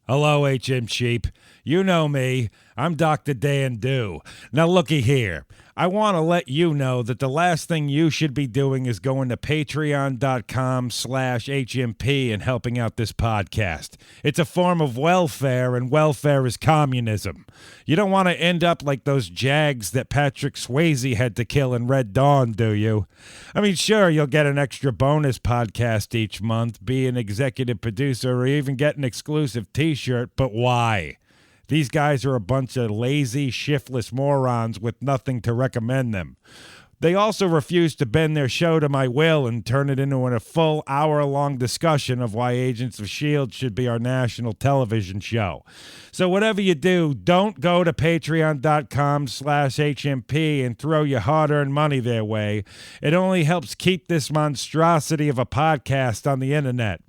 Hello, HM Sheep. You know me. I'm Dr. Dan Dew. Now, looky here. I want to let you know that the last thing you should be doing is going to patreon.com/HMP and helping out this podcast. It's a form of welfare, and welfare is communism. You don't want to end up like those Jags that Patrick Swayze had to kill in Red Dawn, do you? I mean, sure, you'll get an extra bonus podcast each month, be an executive producer, or even get an exclusive t-shirt, but why? These guys are a bunch of lazy, shiftless morons with nothing to recommend them. They also refuse to bend their show to my will and turn it into a full hour-long discussion of why Agents of S.H.I.E.L.D. should be our national television show. So whatever you do, don't go to patreon.com/HMP and throw your hard-earned money their way. It only helps keep this monstrosity of a podcast on the internet.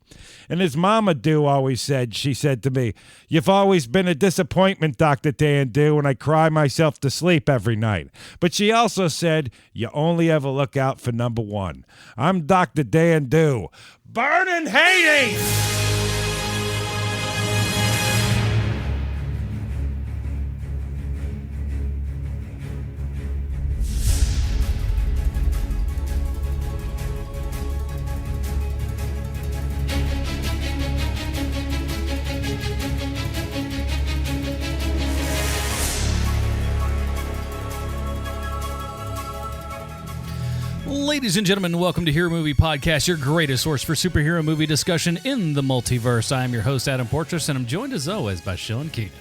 And as Mama Dew always said, she said to me, "You've always been a disappointment, Dr. Dan Dew, and I cry myself to sleep every night." But she also said, "You only ever look out for number one." I'm Dr. Dan Dew. Burn in Hades! Ladies and gentlemen, welcome to Hero Movie Podcast, your greatest source for superhero movie discussion in the multiverse. I am your host, Adam Portrais, and I'm joined as always by Sean Keenan.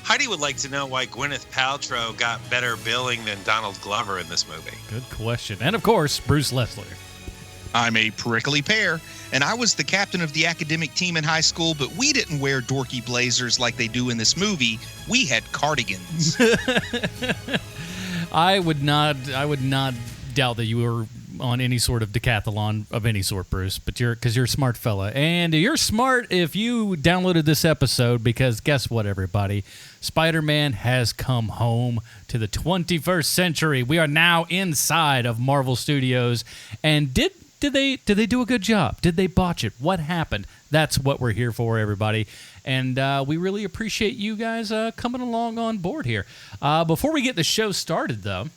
Heidi would like to know why Gwyneth Paltrow got better billing than Donald Glover in this movie. Good question. And of course, Bruce Leslie. I'm a prickly pear, and I was the captain of the academic team in high school, but we didn't wear dorky blazers like they do in this movie. We had cardigans. I would not doubt that you were on any sort of decathlon of any sort, Bruce, but you're a smart fella. And you're smart if you downloaded this episode, because guess what, everybody? Spider-Man has come home to the 21st century. We are now inside of Marvel Studios. And did they do a good job? Did they botch it? What happened? That's what we're here for, everybody. And we really appreciate you guys coming along on board here. Before we get the show started, though,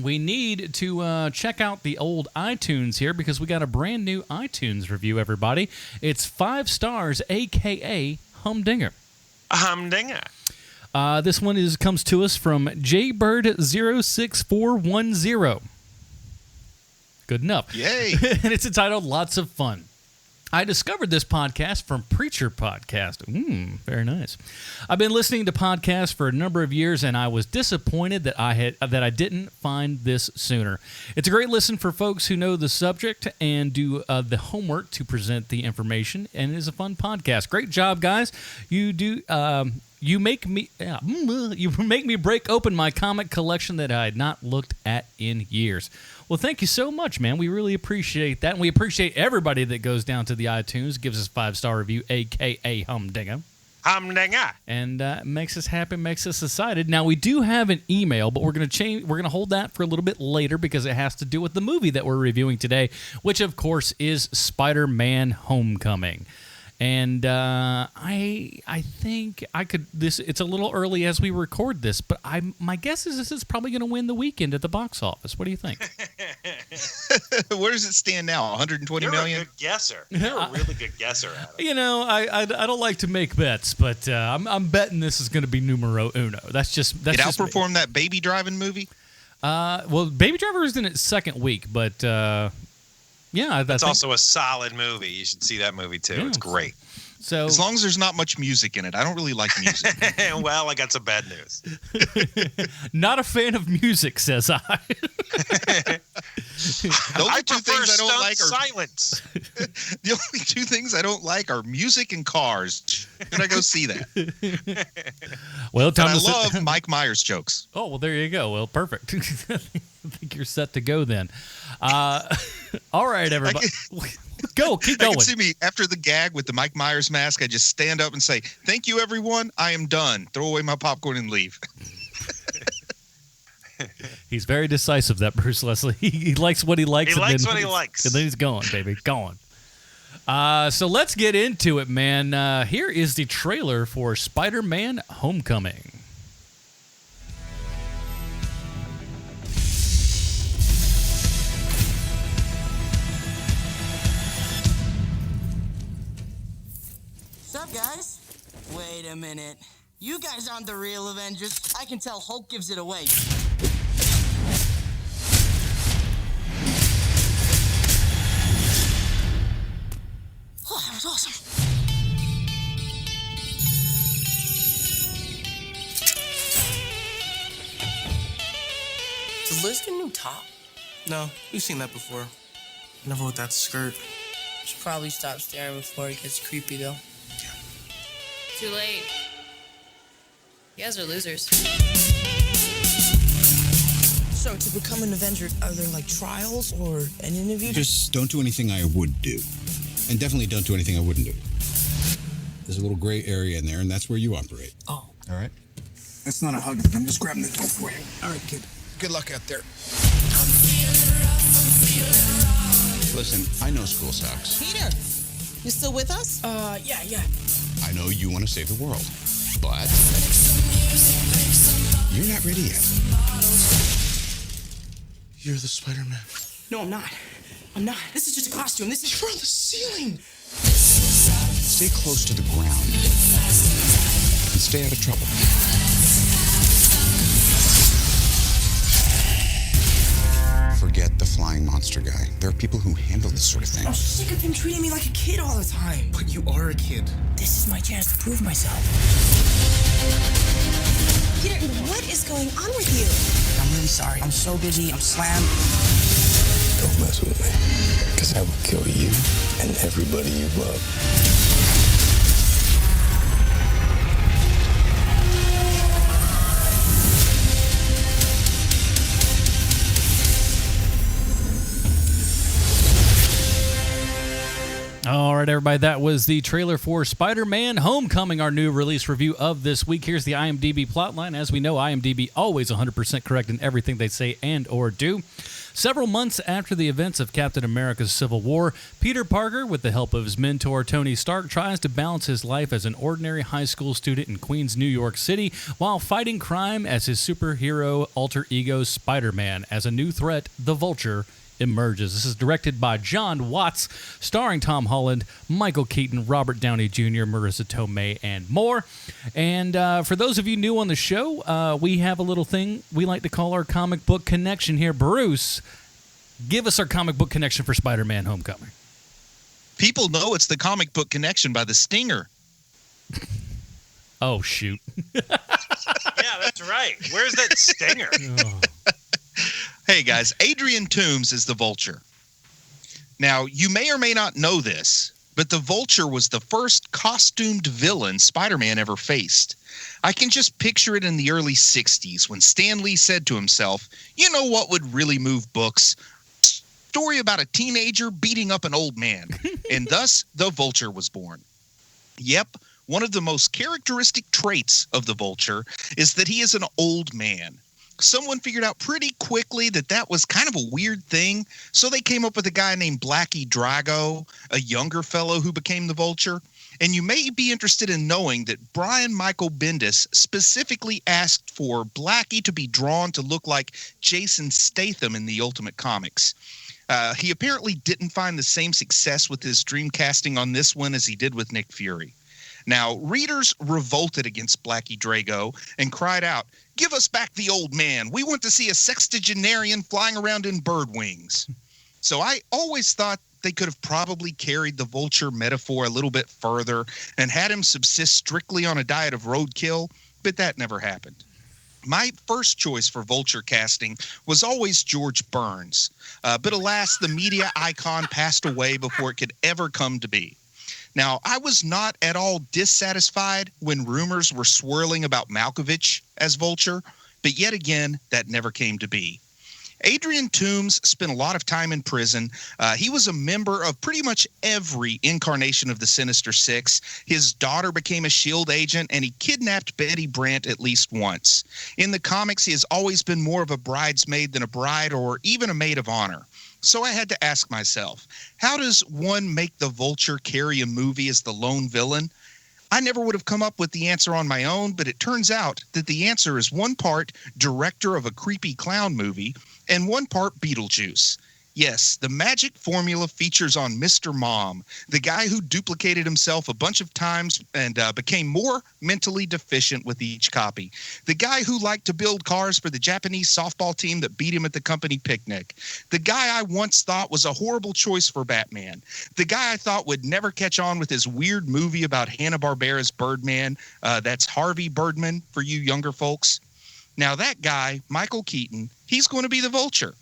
we need to check out the old iTunes here, because we got a brand new iTunes review, everybody. It's 5 stars, a.k.a. Humdinger. A humdinger. This one comes to us from Jaybird06410. Good enough. Yay. And it's entitled Lots of Fun. I discovered this podcast from Preacher Podcast. Very nice. I've been listening to podcasts for a number of years, and I was disappointed that I didn't find this sooner. It's a great listen for folks who know the subject and do the homework to present the information, and it is a fun podcast. Great job, guys. You do. You make me break open my comic collection that I had not looked at in years. Well, thank you so much, man. We really appreciate that, and we appreciate everybody that goes down to the iTunes, gives us a 5-star review, a.k.a. Humdinger. Humdinger. And makes us happy, makes us excited. Now, we do have an email, but we're going to hold that for a little bit later, because it has to do with the movie that we're reviewing today, which, of course, is Spider-Man Homecoming. And I think I could. It's a little early as we record this, but my guess is this is probably going to win the weekend at the box office. What do you think? Where does it stand now? 120 million? You're a good guesser. You're a really good guesser, Adam. You know, I don't like to make bets, but I'm betting this is going to be numero uno. That's just It outperformed that Baby Driving movie? Well, Baby Driver is in its second week, but. Yeah, that's also a solid movie. You should see that movie too. Yeah, it's great. So as long as there's not much music in it, I don't really like music. Well, I got some bad news. Not a fan of music, says I. I prefer stunned silence. The only two things I don't like are music and cars. Can I go see that? Well, I love Mike Myers jokes. Oh, well, there you go. Well, perfect. I think you're set to go then. All right, everybody. Keep going. I can see me after the gag with the Mike Myers mask. I just stand up and say, "Thank you, everyone. I am done." Throw away my popcorn and leave. He's very decisive, that Bruce Leslie. He likes what he likes. He likes what he likes. And then he's going, baby. Going. So let's get into it, man. Here is the trailer for Spider-Man Homecoming. What's up, guys? Wait a minute. You guys aren't the real Avengers. I can tell Hulk gives it away. Oh, that was awesome. Did Liz get a new top? No, we've seen that before. Never with that skirt. Should probably stop staring before it gets creepy, though. Too late. You guys are losers. So, to become an Avenger, are there, like, trials or an interview? Just don't do anything I would do. And definitely don't do anything I wouldn't do. There's a little gray area in there, and that's where you operate. Oh. All right? That's not a hug. I'm just grabbing the door for you. All right, kid. Good luck out there. Listen, I know school sucks. Peter, you still with us? Yeah. I know you want to save the world. But you're not ready yet. You're the Spider-Man. No, I'm not. This is just a costume. This is... You're on the ceiling. Stay close to the ground. And stay out of trouble. Forget the flying monster guy. There are people who handle this sort of thing. I'm sick of him treating me like a kid all the time. But you are a kid. This is my chance to prove myself. Peter, what is going on with you? I'm really sorry. I'm so busy. I'm slammed. Don't mess with me, because I will kill you and everybody you love. All right, everybody, that was the trailer for Spider-Man Homecoming, our new release review of this week. Here's the IMDb plotline. As we know, IMDb always 100% correct in everything they say and or do. Several months after the events of Captain America Civil War, Peter Parker, with the help of his mentor Tony Stark, tries to balance his life as an ordinary high school student in Queens, New York City, while fighting crime as his superhero alter ego Spider-Man, as a new threat, the Vulture, emerges. This is directed by John Watts, starring Tom Holland, Michael Keaton, Robert Downey Jr., Marissa Tomei, and more. And for those of you new on the show, we have a little thing we like to call our comic book connection here. Bruce, give us our comic book connection for Spider-Man Homecoming. People know it's the comic book connection by the stinger. Oh, shoot. Yeah, that's right. Where's that stinger? Hey, guys, Adrian Toomes is the Vulture. Now, you may or may not know this, but the Vulture was the first costumed villain Spider-Man ever faced. I can just picture it in the early 60s when Stan Lee said to himself, you know what would really move books? Story about a teenager beating up an old man. And thus, the Vulture was born. Yep, one of the most characteristic traits of the Vulture is that he is an old man. Someone figured out pretty quickly that that was kind of a weird thing, so they came up with a guy named Blackie Drago, a younger fellow who became the Vulture. And you may be interested in knowing that Brian Michael Bendis specifically asked for Blackie to be drawn to look like Jason Statham in the Ultimate Comics. He apparently didn't find the same success with his dream casting on this one as he did with Nick Fury. Now, readers revolted against Blackie Drago and cried out, "Give us back the old man. We want to see a sextagenarian flying around in bird wings." So I always thought they could have probably carried the Vulture metaphor a little bit further and had him subsist strictly on a diet of roadkill, but that never happened. My first choice for Vulture casting was always George Burns, but alas, the media icon passed away before it could ever come to be. Now, I was not at all dissatisfied when rumors were swirling about Malkovich as Vulture, but yet again, that never came to be. Adrian Toomes spent a lot of time in prison. He was a member of pretty much every incarnation of the Sinister Six. His daughter became a S.H.I.E.L.D. agent, and he kidnapped Betty Brant at least once. In the comics, he has always been more of a bridesmaid than a bride or even a maid of honor. So I had to ask myself, how does one make the Vulture carry a movie as the lone villain? I never would have come up with the answer on my own, but it turns out that the answer is one part director of a creepy clown movie and one part Beetlejuice. Yes, the magic formula features on Mr. Mom, the guy who duplicated himself a bunch of times and became more mentally deficient with each copy. The guy who liked to build cars for the Japanese softball team that beat him at the company picnic. The guy I once thought was a horrible choice for Batman. The guy I thought would never catch on with his weird movie about Hanna-Barbera's Birdman. That's Harvey Birdman for you younger folks. Now that guy, Michael Keaton, he's going to be the Vulture.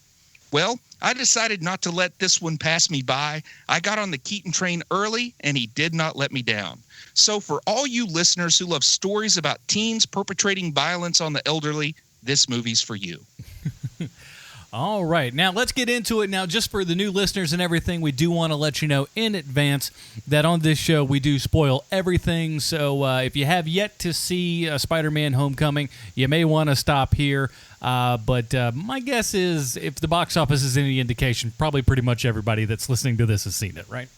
Well, I decided not to let this one pass me by. I got on the Keaton train early, and he did not let me down. So for all you listeners who love stories about teens perpetrating violence on the elderly, this movie's for you. All right. Now, let's get into it. Now, just for the new listeners and everything, we do want to let you know in advance that on this show, we do spoil everything. So if you have yet to see Spider-Man Homecoming, you may want to stop here. But my guess is, if the box office is any indication, probably pretty much everybody that's listening to this has seen it, right?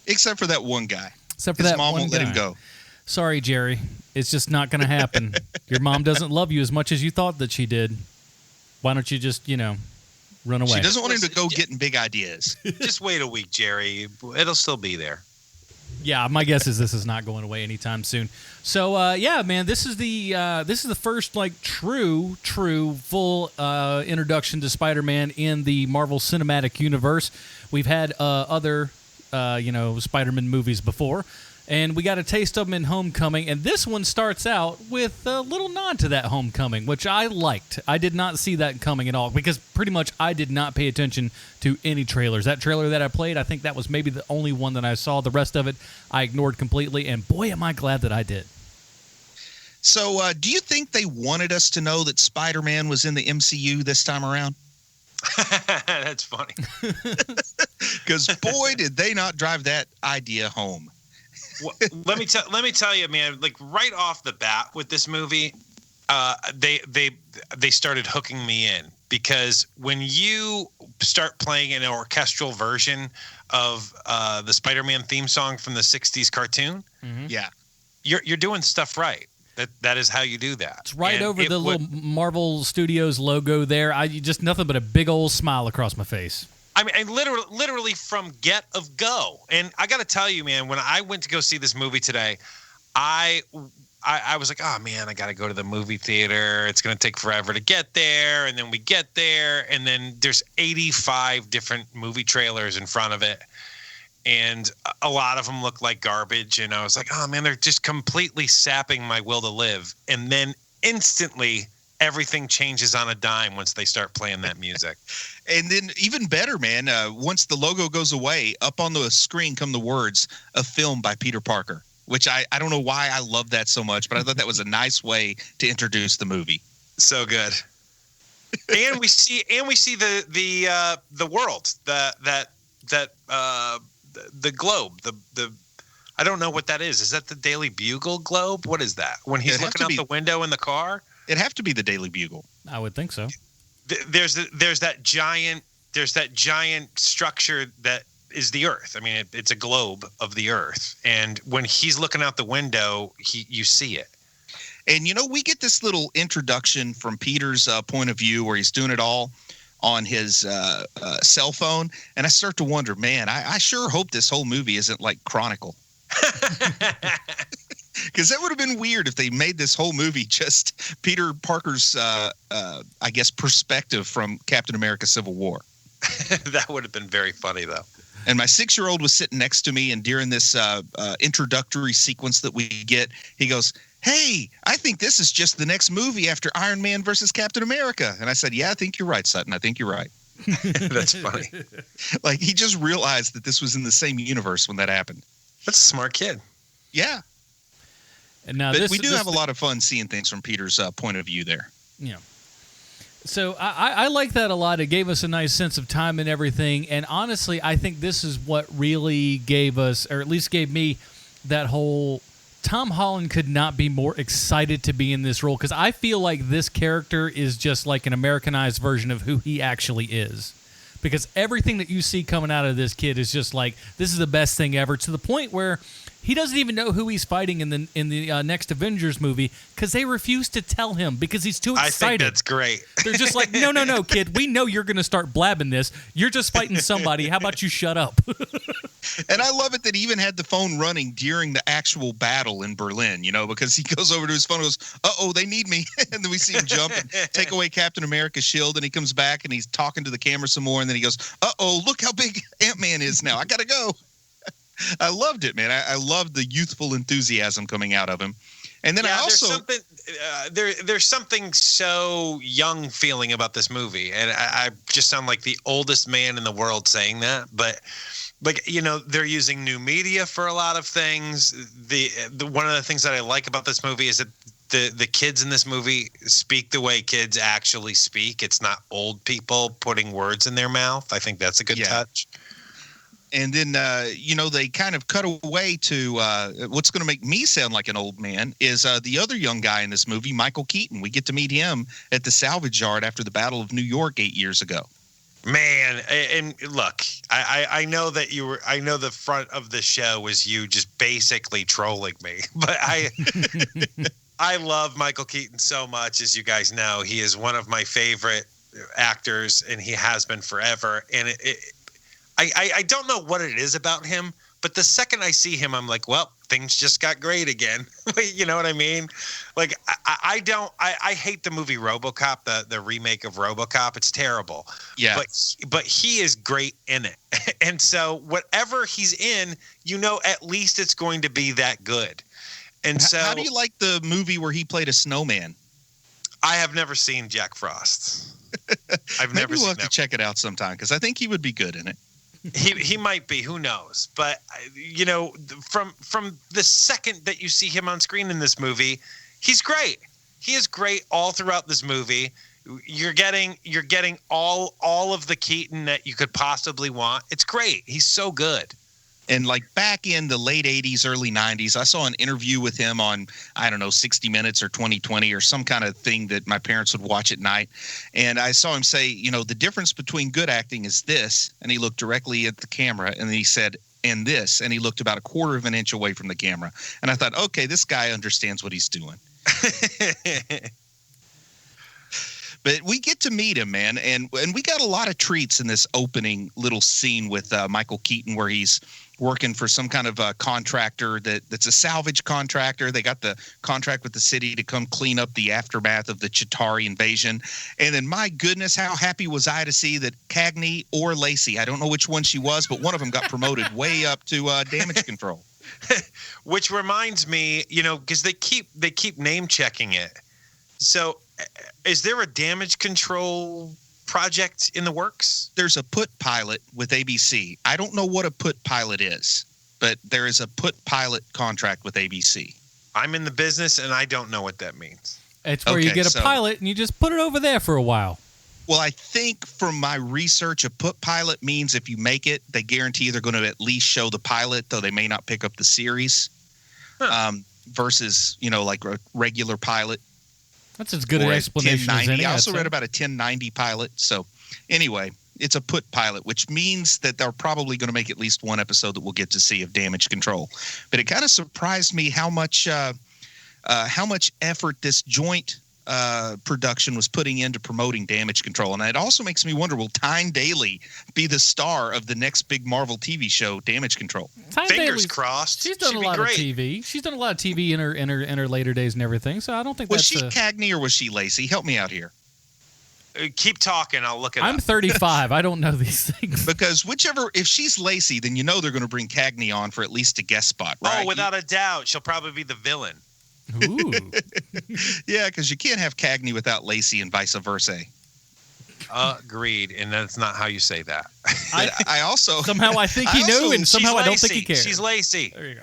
Except for that one guy. Except for His that mom one won't guy. let him go. Sorry, Jerry. It's just not going to happen. Your mom doesn't love you as much as you thought that she did. Why don't you just, run away? She doesn't want him to go getting big ideas. Just wait a week, Jerry. It'll still be there. Yeah, my guess is this is not going away anytime soon. So, man, this is the first true full introduction to Spider-Man in the Marvel Cinematic Universe. We've had other Spider-Man movies before, and we got a taste of them in Homecoming. And this one starts out with a little nod to that Homecoming, which I liked. I did not see that coming at all because pretty much I did not pay attention to any trailers. That trailer that I played, I think that was maybe the only one that I saw. The rest of it I ignored completely, and boy, am I glad that I did. So do you think they wanted us to know that Spider-Man was in the MCU this time around? That's funny. Because boy, did they not drive that idea home. Well, let me tell you, man. Like right off the bat with this movie, they started hooking me in, because when you start playing an orchestral version of the Spider-Man theme song from the '60s cartoon, yeah, you're doing stuff right. That is how you do that. It's right over the little Marvel Studios logo there. Just nothing but a big old smile across my face. I mean, literally from get of go. And I got to tell you, man, when I went to go see this movie today, I was like, oh, man, I got to go to the movie theater. It's going to take forever to get there. And then we get there, and then there's 85 different movie trailers in front of it. And a lot of them look like garbage. And I was like, oh, man, they're just completely sapping my will to live. And then instantly everything changes on a dime once they start playing that music. And then even better, man, once the logo goes away, up on the screen come the words, "A film by Peter Parker," which I don't know why I love that so much, but I thought that was a nice way to introduce the movie. So good. And we see the world, the globe, the I don't know what that is. Is that the Daily Bugle globe? What is that? When he's looking out the window in the car? It'd have to be the Daily Bugle. I would think so. There's that giant structure that is the Earth. I mean, it's a globe of the Earth, and when he's looking out the window, you see it. And we get this little introduction from Peter's point of view, where he's doing it all on his cell phone, and I start to wonder, man, I sure hope this whole movie isn't like Chronicle. Because that would have been weird if they made this whole movie just Peter Parker's, I guess, perspective from Captain America Civil War. That would have been very funny, though. And my 6-year-old was sitting next to me, and during this introductory sequence that we get, he goes, "Hey, I think this is just the next movie after Iron Man versus Captain America." And I said, "Yeah, I think you're right, Sutton. I think you're right." That's funny. Like, he just realized that this was in the same universe when that happened. That's a smart kid. Yeah. And now but we do have a lot of fun seeing things from Peter's point of view there. Yeah. So I like that a lot. It gave us a nice sense of time and everything. And honestly, I think this is what really gave us, or at least gave me, that whole Tom Holland could not be more excited to be in this role, because I feel like this character is just like an Americanized version of who he actually is. because everything that you see coming out of this kid is just like, this is the best thing ever, to the point where he doesn't even know who he's fighting in the next Avengers movie because they refuse to tell him because he's too excited. I think that's great. They're just like, no, kid. We know you're going to start blabbing this. You're just fighting somebody. How about you shut up? And I love it that he even had the phone running during the actual battle in Berlin, because he goes over to his phone and goes, uh-oh, they need me. And then we see him jump and take away Captain America's shield. And he comes back and he's talking to the camera some more. And then he goes, uh-oh, look how big Ant-Man is now. I got to go. I loved it, man. I loved the youthful enthusiasm coming out of him. And then I also there's something so young feeling about this movie, and I just sound like the oldest man in the world saying that, but they're using new media for a lot of things. The one of the things that I like about this movie is that the kids in this movie speak the way kids actually speak. It's not old people putting words in their mouth. I think that's a good touch. And then, they kind of cut away to what's going to make me sound like an old man is the other young guy in this movie, Michael Keaton. We get to meet him at the salvage yard after the Battle of New York 8 years ago. Man, and look, I know that I know the front of the show was you just basically trolling me, but I love Michael Keaton so much, as you guys know. He is one of my favorite actors, and he has been forever. And I don't know what it is about him, but the second I see him, I'm like, well, things just got great again. You know what I mean? Like, I hate the movie RoboCop, the remake of RoboCop. It's terrible. Yeah. But he is great in it. And so whatever he's in, at least it's going to be that good. And so, how do you like the movie where he played a snowman? I have never seen Jack Frost. Maybe we'll have to check it out sometime because I think he would be good in it. He might be, who knows? But from the second that you see him on screen in this movie, he's great. He is great all throughout this movie. You're getting all of the Keaton that you could possibly want. It's great. He's so good. And like back in the late 80s, early 90s, I saw an interview with him on, 60 Minutes or 2020 or some kind of thing that my parents would watch at night. And I saw him say, the difference between good acting is this. And he looked directly at the camera and then he said, and this. And he looked about a quarter of an inch away from the camera. And I thought, okay, this guy understands what he's doing. But we get to meet him, man. And we got a lot of treats in this opening little scene with Michael Keaton where he's working for some kind of contractor that's a salvage contractor. They got the contract with the city to come clean up the aftermath of the Chitauri invasion. And then, my goodness, how happy was I to see that Cagney or Lacey, I don't know which one she was, but one of them got promoted way up to damage control. Which reminds me, because they keep name checking it. So is there a damage control project in the works? There's a put pilot with ABC. I don't know what a put pilot is, but there is a put pilot contract with ABC. I'm in the business and I don't know what that means. It's where you get a pilot and you just put it over there for a while. Well, I think from my research, a put pilot means if you make it, they guarantee they're going to at least show the pilot, though they may not pick up the series. Versus, like a regular pilot. That's as good an explanation as any. I also read about a 1090 pilot. So anyway, it's a put pilot, which means that they're probably going to make at least one episode that we'll get to see of damage control. But it kind of surprised me how much effort this joint production was putting into promoting damage control. And it also makes me wonder, will Tyne Daly be the star of the next big Marvel TV show, Damage Control? Fingers crossed. She's done a lot of TV. She's done a lot of TV in her later days and everything. So I don't think was she Cagney or was she Lacey? Help me out here. Keep talking. I'll look it up. I'm 35. I don't know these things. Because if she's Lacey, then they're going to bring Cagney on for at least a guest spot, right? Oh, without a doubt. She'll probably be the villain. Ooh. Yeah, because you can't have Cagney without Lacey and vice versa. Agreed, and that's not how you say that. I also somehow I think he knew, and somehow I don't think he cares. She's Lacey. There you go.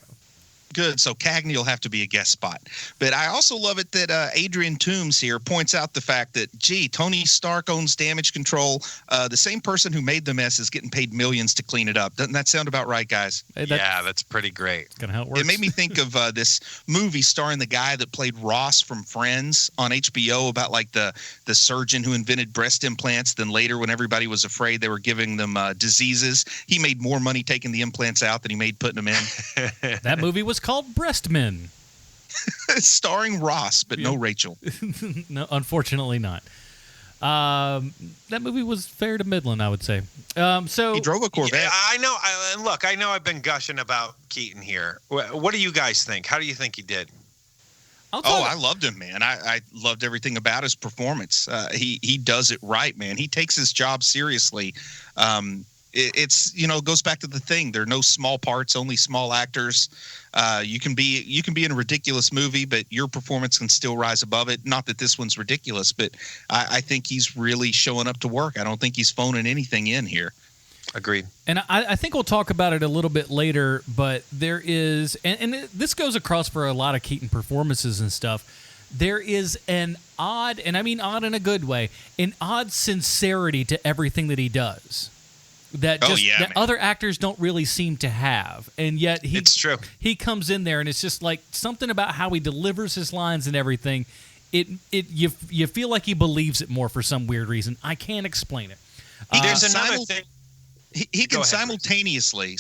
Good. So Cagney will have to be a guest spot. But I also love it that Adrian Toomes here points out the fact that, gee, Tony Stark owns Damage Control. The same person who made the mess is getting paid millions to clean it up. Doesn't that sound about right, guys? Hey, yeah, that's pretty great. Kind of how it works. It made me think of this movie starring the guy that played Ross from Friends on HBO about like the surgeon who invented breast implants. Then later, when everybody was afraid they were giving them diseases, he made more money taking the implants out than he made putting them in. That movie was called Breast Men. Starring Ross, but no Rachel. No, unfortunately not. That movie was fair to middling, I would say. So he drove a Corvette. Yeah, I know. Look, I know I've been gushing about Keaton here. What do you guys think? How do you think he did? I loved him, man. I loved everything about his performance. He does it right, man. He takes his job seriously. It's goes back to the thing. There are no small parts, only small actors. You can be in a ridiculous movie, but your performance can still rise above it. Not that this one's ridiculous, but I think he's really showing up to work. I don't think he's phoning anything in here. Agreed. And I think we'll talk about it a little bit later, but there is, and this goes across for a lot of Keaton performances and stuff. There is an odd, and I mean odd in a good way, an odd sincerity to everything that he does. That other actors don't really seem to have, and yet it's true. He comes in there, and it's just like something about how he delivers his lines and everything. You feel like he believes it more for some weird reason. I can't explain it. There's another thing. He can simultaneously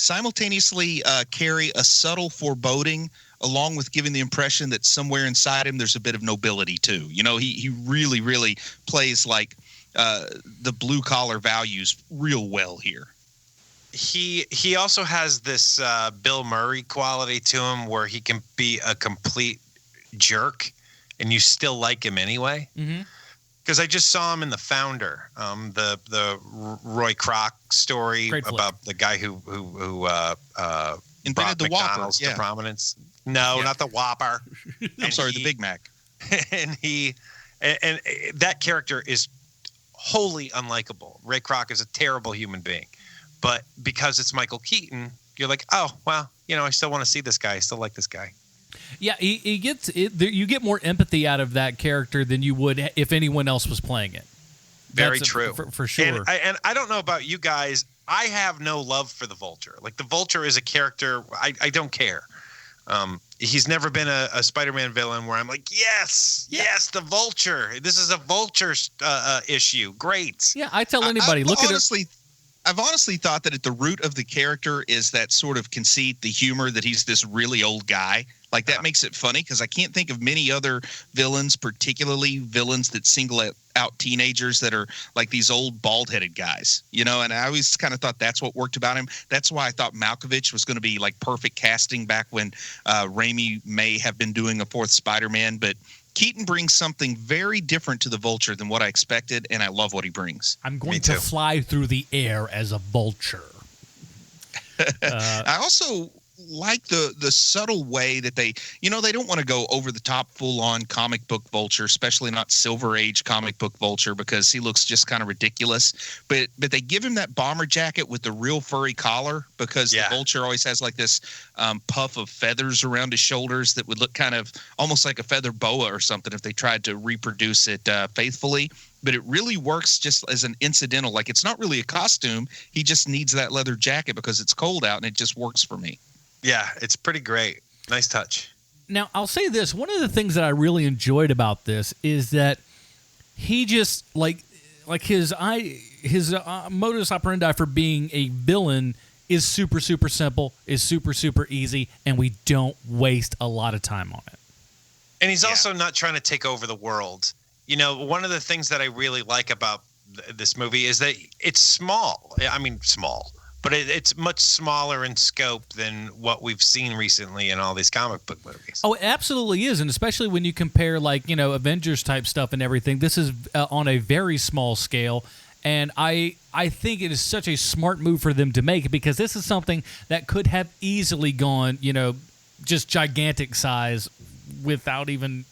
carry a subtle foreboding along with giving the impression that somewhere inside him there's a bit of nobility too. He really, really plays like the blue collar values real well here. He also has this Bill Murray quality to him where he can be a complete jerk and you still like him anyway. Mm-hmm. Because I just saw him in The Founder, the Roy Kroc story about the guy who invented the McDonald's Whopper to prominence. No, not the Whopper. I'm sorry, the Big Mac. And and that character is wholly unlikable. Ray Kroc is a terrible human being, but because it's Michael Keaton, you're like, oh well, I still want to see this guy. I still like this guy. Yeah, he gets it. You get more empathy out of that character than you would if anyone else was playing it. Very true, for sure. And I don't know about you guys. I have no love for the Vulture. Like the Vulture is a character I don't care. He's never been a Spider-Man villain where I'm like, yes, the Vulture. This is a Vulture issue. Great. Yeah, I tell anybody, I've honestly thought that at the root of the character is that sort of conceit, the humor that he's this really old guy. Like that makes it funny because I can't think of many other villains, particularly villains that single out teenagers that are like these old bald-headed guys, and I always kind of thought that's what worked about him. That's why I thought Malkovich was going to be like perfect casting back when Raimi may have been doing a fourth Spider-Man, but Keaton brings something very different to the Vulture than what I expected, and I love what he brings. I'm going to fly through the air as a vulture. I also like the subtle way that they don't want to go over the top full-on comic book Vulture, especially not Silver Age comic book Vulture, because he looks just kind of ridiculous. But they give him that bomber jacket with the real furry collar because the Vulture always has like this puff of feathers around his shoulders that would look kind of almost like a feather boa or something if they tried to reproduce it faithfully. But it really works just as an incidental. Like it's not really a costume. He just needs that leather jacket because it's cold out, and it just works for me. Yeah, it's pretty great. Nice touch. Now, I'll say this. One of the things that I really enjoyed about this is that he just, like his modus operandi for being a villain is super, super simple, is super, super easy, and we don't waste a lot of time on it. And he's also not trying to take over the world. One of the things that I really like about this movie is that it's small. I mean, small. But it's much smaller in scope than what we've seen recently in all these comic book movies. Oh, it absolutely is, and especially when you compare, Avengers type stuff and everything. This is on a very small scale, and I think it is such a smart move for them to make because this is something that could have easily gone, just gigantic size without even,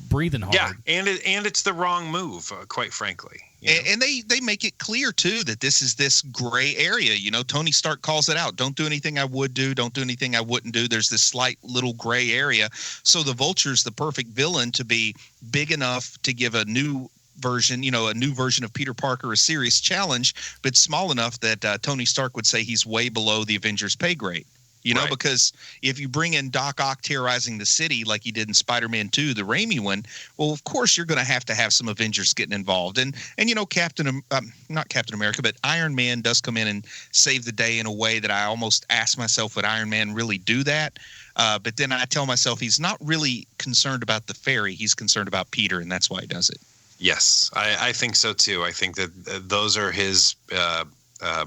breathing hard. Yeah, and it's the wrong move, quite frankly. And they make it clear, too, that this is this gray area. Tony Stark calls it out. Don't do anything I would do. Don't do anything I wouldn't do. There's this slight little gray area. So the Vulture's the perfect villain to be big enough to give a new version, a new version of Peter Parker a serious challenge, but small enough that Tony Stark would say he's way below the Avengers pay grade. Right. Because if you bring in Doc Ock terrorizing the city like he did in Spider-Man 2, the Raimi one, well, of course you're going to have some Avengers getting involved. And not Captain America, but Iron Man does come in and save the day in a way that I almost ask myself, would Iron Man really do that? But then I tell myself he's not really concerned about the fairy. He's concerned about Peter, and that's why he does it. Yes, I think so, too. I think that those are his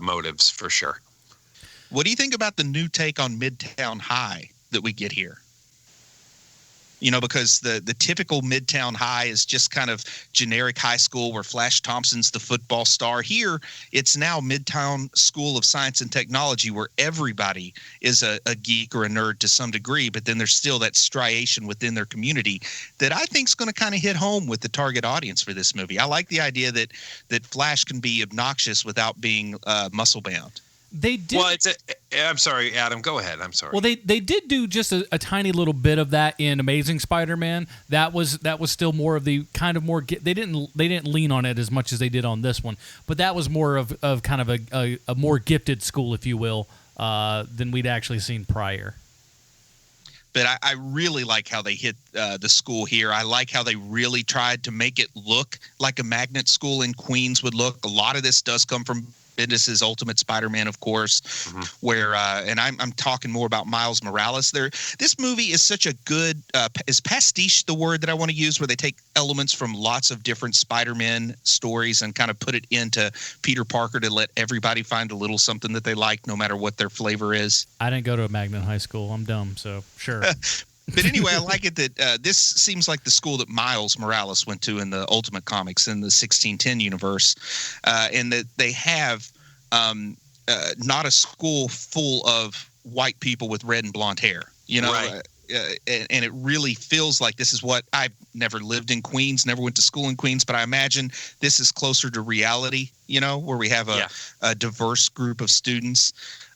motives for sure. What do you think about the new take on Midtown High that we get here? Because the typical Midtown High is just kind of generic high school where Flash Thompson's the football star. Here, it's now Midtown School of Science and Technology where everybody is a geek or a nerd to some degree, but then there's still that striation within their community that I think is going to kind of hit home with the target audience for this movie. I like the idea that Flash can be obnoxious without being muscle-bound. They did. Well, I'm sorry, Adam. Go ahead. I'm sorry. Well, they did do just a tiny little bit of that in Amazing Spider-Man. That was still more of the kind of more. They didn't lean on it as much as they did on this one, but that was more of kind of a more gifted school, if you will, than we'd actually seen prior. But I really like how they hit the school here. I like how they really tried to make it look like a magnet school in Queens would look. A lot of this does come from Bendis' Ultimate Spider-Man, of course, where and I'm talking more about Miles Morales. This movie is such a good is pastiche the word that I want to use, where they take elements from lots of different Spider-Man stories and kind of put it into Peter Parker to let everybody find a little something that they like, no matter what their flavor is. I didn't go to a magnet high school. I'm dumb, so sure. But anyway, I like it that this seems like the school that Miles Morales went to in the Ultimate Comics in the 1610 universe, and that they have not a school full of white people with red and blonde hair, Right. And it really feels like this is what I've never lived in Queens, never went to school in Queens, but I imagine this is closer to reality, where we have a diverse group of students.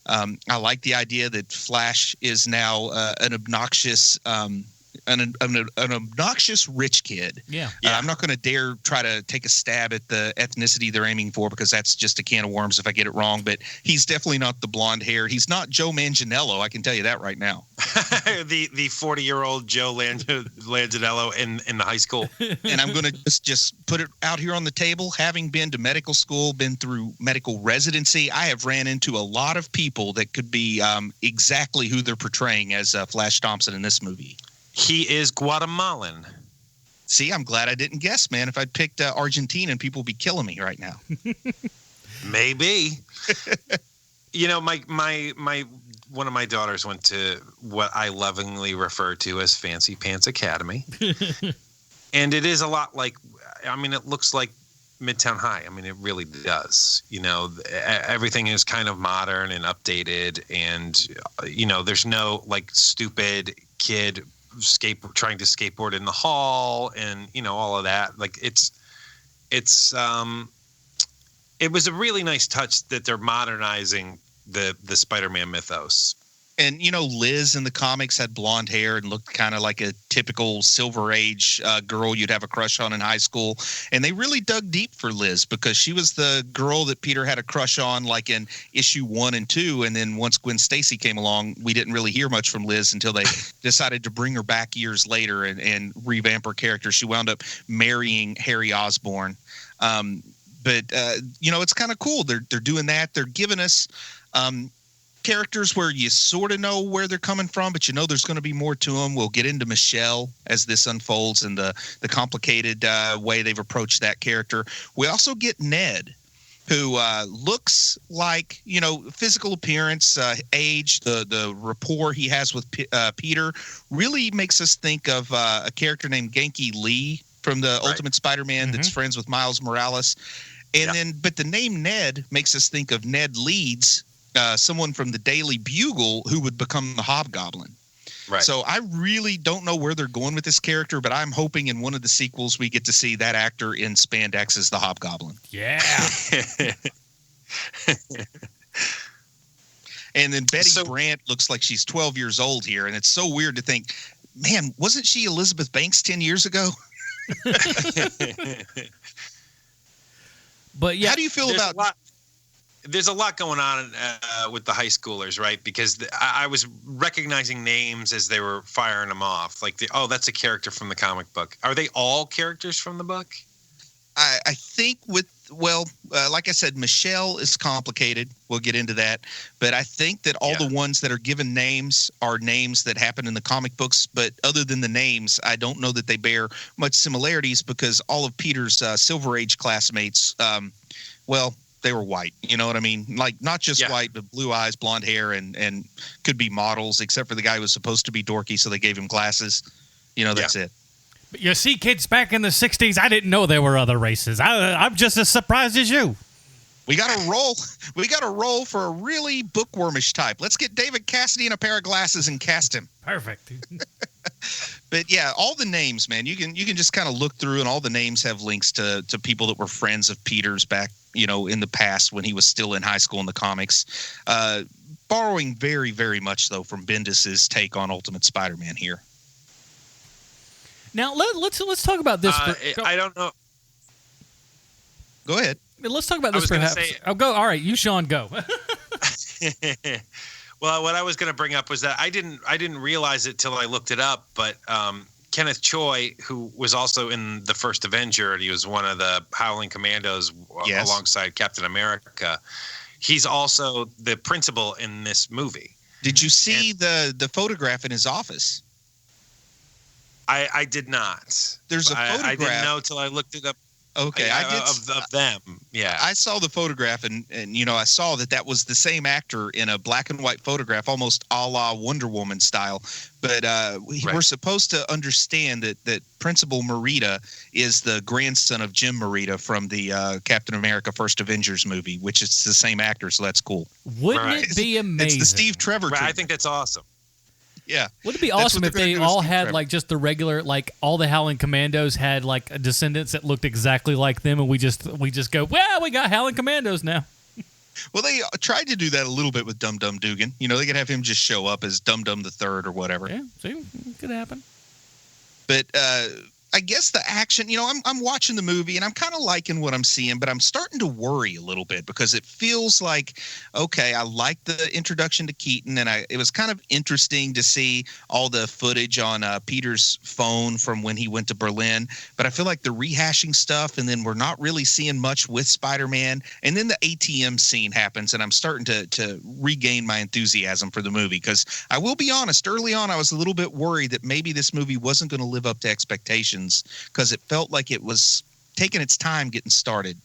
I like the idea that Flash is now an obnoxious an obnoxious rich kid. Yeah. I'm not going to dare try to take a stab at the ethnicity they're aiming for, because that's just a can of worms if I get it wrong. But he's definitely not the blonde hair. He's not Joe Manganiello. I can tell you that right now. the 40-year-old Joe Manganiello in the high school. And I'm going to just put it out here on the table. Having been to medical school, been through medical residency, I have ran into a lot of people that could be exactly who they're portraying as Flash Thompson in this movie. He is Guatemalan. See, I'm glad I didn't guess, man. If I'd picked Argentina, people would be killing me right now. Maybe. My one of my daughters went to what I lovingly refer to as Fancy Pants Academy. And it is a lot like, it looks like Midtown High. It really does. Everything is kind of modern and updated, and there's no like stupid kid trying to skateboard in the hall and all of that. Like it was a really nice touch that they're modernizing the Spider-Man mythos. And Liz in the comics had blonde hair and looked kind of like a typical Silver Age girl you'd have a crush on in high school. And they really dug deep for Liz, because she was the girl that Peter had a crush on, like in issue 1 and 2. And then once Gwen Stacy came along, we didn't really hear much from Liz until they decided to bring her back years later and revamp her character. She wound up marrying Harry Osborn. But it's kind of cool. They're doing that. They're giving us characters where you sort of know where they're coming from, but there's going to be more to them. We'll get into Michelle as this unfolds and the complicated way they've approached that character. We also get Ned, who looks like, physical appearance, age, the rapport he has with Peter really makes us think of a character named Genki Lee from the Ultimate Spider-Man that's friends with Miles Morales. And but the name Ned makes us think of Ned Leeds, someone from the Daily Bugle who would become the Hobgoblin. Right. So I really don't know where they're going with this character, but I'm hoping in one of the sequels we get to see that actor in spandex as the Hobgoblin. Yeah. And then Betty Brant looks like she's 12 years old here, and it's so weird to think, man, wasn't she Elizabeth Banks 10 years ago? But yeah, how do you feel about? There's a lot going on with the high schoolers, right? Because I was recognizing names as they were firing them off. Like, that's a character from the comic book. Are they all characters from the book? I think like I said, Michelle is complicated. We'll get into that. But I think that all the ones that are given names are names that happen in the comic books. But other than the names, I don't know that they bear much similarities because all of Peter's Silver Age classmates, they were white. You know what I mean? Like, not just white, but blue eyes, blonde hair, and could be models, except for the guy who was supposed to be dorky, so they gave him glasses. That's it. But you see, kids, back in the 60s, I didn't know there were other races. I'm just as surprised as you. We got to roll. We got to roll for a really bookwormish type. Let's get David Cassidy in a pair of glasses and cast him. Perfect. But yeah, all the names, man, you can just kind of look through, and all the names have links to people that were friends of Peter's back, in the past when he was still in high school in the comics. Borrowing very, very much though from Bendis's take on Ultimate Spider-Man here. Now let's talk about this. I don't know. Go ahead. Let's talk about this. Perhaps. Go. All right, you, Sean, go. Well, what I was going to bring up was that I didn't realize it till I looked it up. But Kenneth Choi, who was also in the first Avenger, and he was one of the Howling Commandos alongside Captain America. He's also the principal in this movie. Did you see the photograph in his office? I did not. There's a photograph. I didn't know till I looked it up. Okay, I did of them. Yeah, I saw the photograph, and I saw that was the same actor in a black and white photograph, almost a la Wonder Woman style. But we're supposed to understand that Principal Morita is the grandson of Jim Morita from the Captain America First Avengers movie, which is the same actor, so that's cool. Wouldn't it be amazing? It's the Steve Trevor. Right, I think that's awesome. Yeah. Would it be awesome if they all had like just the regular, like all the Howling Commandos had like descendants that looked exactly like them, and we just go, well, we got Howling Commandos now. Well, they tried to do that a little bit with Dum Dum Dugan. They could have him just show up as Dum Dum the Third or whatever. Yeah, see, it could happen. But I guess the action, I'm watching the movie and I'm kind of liking what I'm seeing, but I'm starting to worry a little bit because it feels like, okay, I like the introduction to Keaton, and it was kind of interesting to see all the footage on Peter's phone from when he went to Berlin, but I feel like the rehashing stuff, and then we're not really seeing much with Spider-Man, and then the ATM scene happens, and I'm starting to regain my enthusiasm for the movie, because I will be honest, early on I was a little bit worried that maybe this movie wasn't going to live up to expectations, because it felt like it was taking its time getting started.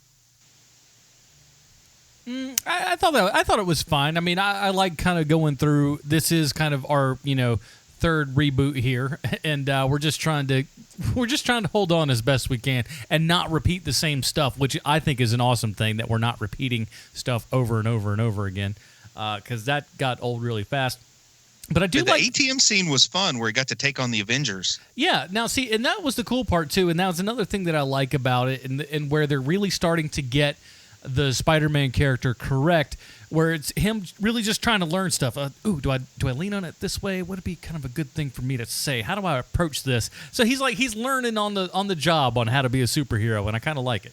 I thought it was fine. I mean, I like kind of going through. This is kind of our third reboot here, and we're just trying to hold on as best we can and not repeat the same stuff, which I think is an awesome thing, that we're not repeating stuff over and over and over again, because that got old really fast. But I do like the ATM scene was fun, where he got to take on the Avengers. Yeah, now see, and that was the cool part too, and that was another thing that I like about it, and where they're really starting to get the Spider-Man character correct, where it's him really just trying to learn stuff. Do I lean on it this way? Would it be kind of a good thing for me to say? How do I approach this? So he's learning on the job on how to be a superhero, and I kind of like it.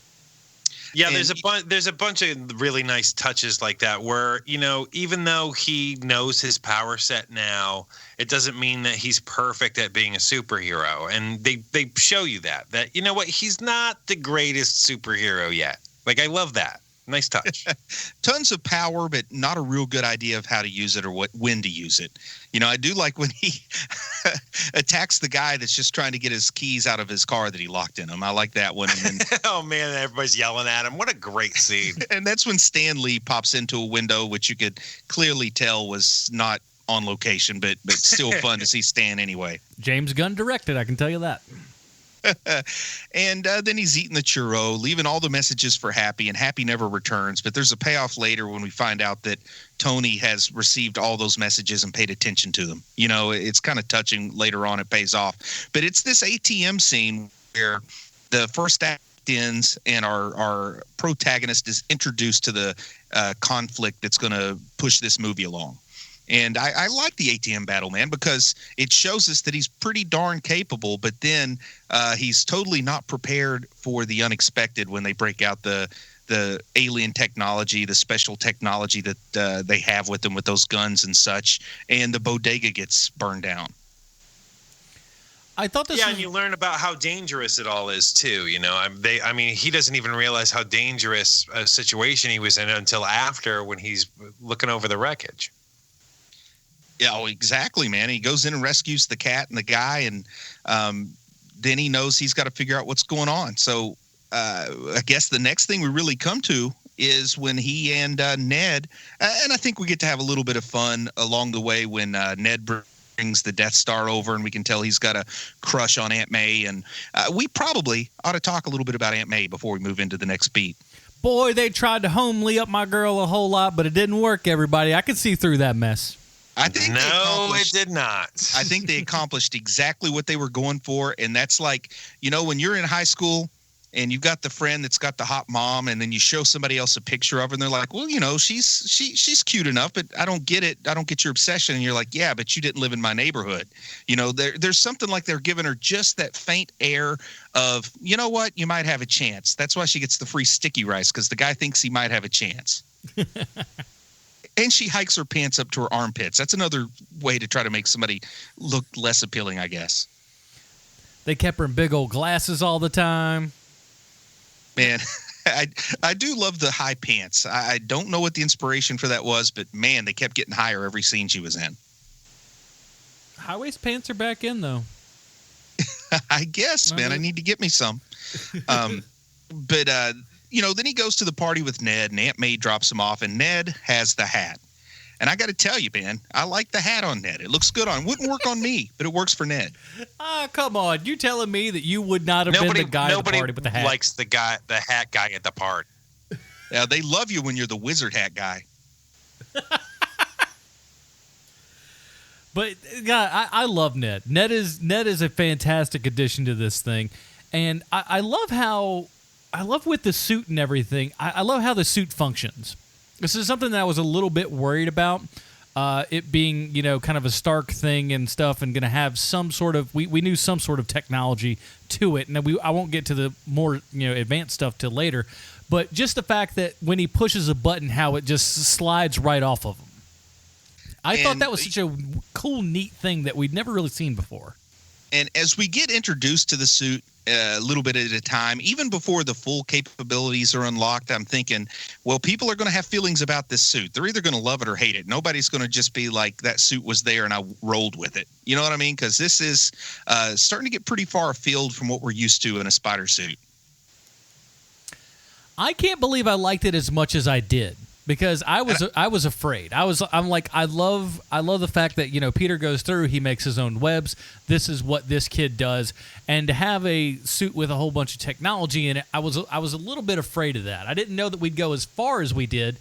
Yeah, there's a bunch of really nice touches like that where, even though he knows his power set now, it doesn't mean that he's perfect at being a superhero. And they show you that he's not the greatest superhero yet. Like, I love that. Nice touch. Tons of power, but not a real good idea of how to use it or when to use it. I do like when he attacks the guy that's just trying to get his keys out of his car that he locked in him. I like that one. And then, oh, man, everybody's yelling at him. What a great scene. And that's when Stan Lee pops into a window, which you could clearly tell was not on location, but still fun to see Stan anyway. James Gunn directed, I can tell you that. And then he's eating the churro, leaving all the messages for Happy, and Happy never returns. But there's a payoff later when we find out that Tony has received all those messages and paid attention to them. You know, it's kind of touching later on. It pays off. But it's this ATM scene where the first act ends and our protagonist is introduced to the conflict that's going to push this movie along. And I like the ATM battle, man, because it shows us that he's pretty darn capable, but then he's totally not prepared for the unexpected when they break out the alien technology, the special technology that they have with them with those guns and such, and the bodega gets burned down. I thought this and you learn about how dangerous it all is too. You know, I mean, he doesn't even realize how dangerous a situation he was in until after, when he's looking over the wreckage. Yeah, oh, exactly, man. He goes in and rescues the cat and the guy, and then he knows he's got to figure out what's going on. So I guess the next thing we really come to is when he and Ned, and I think we get to have a little bit of fun along the way when Ned brings the Death Star over, and we can tell he's got a crush on Aunt May. And we probably ought to talk a little bit about Aunt May before we move into the next beat. Boy, they tried to homely up my girl a whole lot, but it didn't work, everybody. I could see through that mess. I think it did not. I think they accomplished exactly what they were going for. And that's like, you know, when you're in high school and you've got the friend that's got the hot mom, and then you show somebody else a picture of her and they're like, well, you know, she's cute enough, but I don't get it. I don't get your obsession. And you're like, yeah, but you didn't live in my neighborhood. You know, there's something like they're giving her just that faint air of, you know what, you might have a chance. That's why she gets the free sticky rice, because the guy thinks he might have a chance. And she hikes her pants up to her armpits. That's another way to try to make somebody look less appealing, I guess. They kept her in big old glasses all the time. Man, I do love the high pants. I don't know what the inspiration for that was, but man, they kept getting higher every scene she was in. High-waist pants are back in, though. I guess, man. I need to get me some. But you know, then he goes to the party with Ned, and Aunt May drops him off, and Ned has the hat. And I got to tell you, man, I like the hat on Ned. It looks good on. Wouldn't work on me, but it works for Ned. Come on. You telling me that you would not have been the guy at the party with the hat? Nobody likes the hat guy at the party. Yeah, they love you when you're the wizard hat guy. But God, I love Ned. Ned is a fantastic addition to this thing, and I love with the suit and everything. I love how the suit functions. This is something that I was a little bit worried about, it being, you know, kind of a Stark thing and stuff, and going to have some sort of we knew some sort of technology to it. And I won't get to the more, you know, advanced stuff till later, but just the fact that when he pushes a button, how it just slides right off of him. I thought that was such a cool, neat thing that we'd never really seen before. And as we get introduced to the suit a little bit at a time, even before the full capabilities are unlocked, I'm thinking, well, people are going to have feelings about this suit. They're either going to love it or hate it. Nobody's going to just be like, that suit was there and I rolled with it. You know what I mean? Because this is starting to get pretty far afield from what we're used to in a spider suit. I can't believe I liked it as much as I did. Because I was afraid. I'm like, I love the fact that, you know, Peter goes through, he makes his own webs. This is what this kid does, and to have a suit with a whole bunch of technology in it, I was a little bit afraid of that. I didn't know that we'd go as far as we did,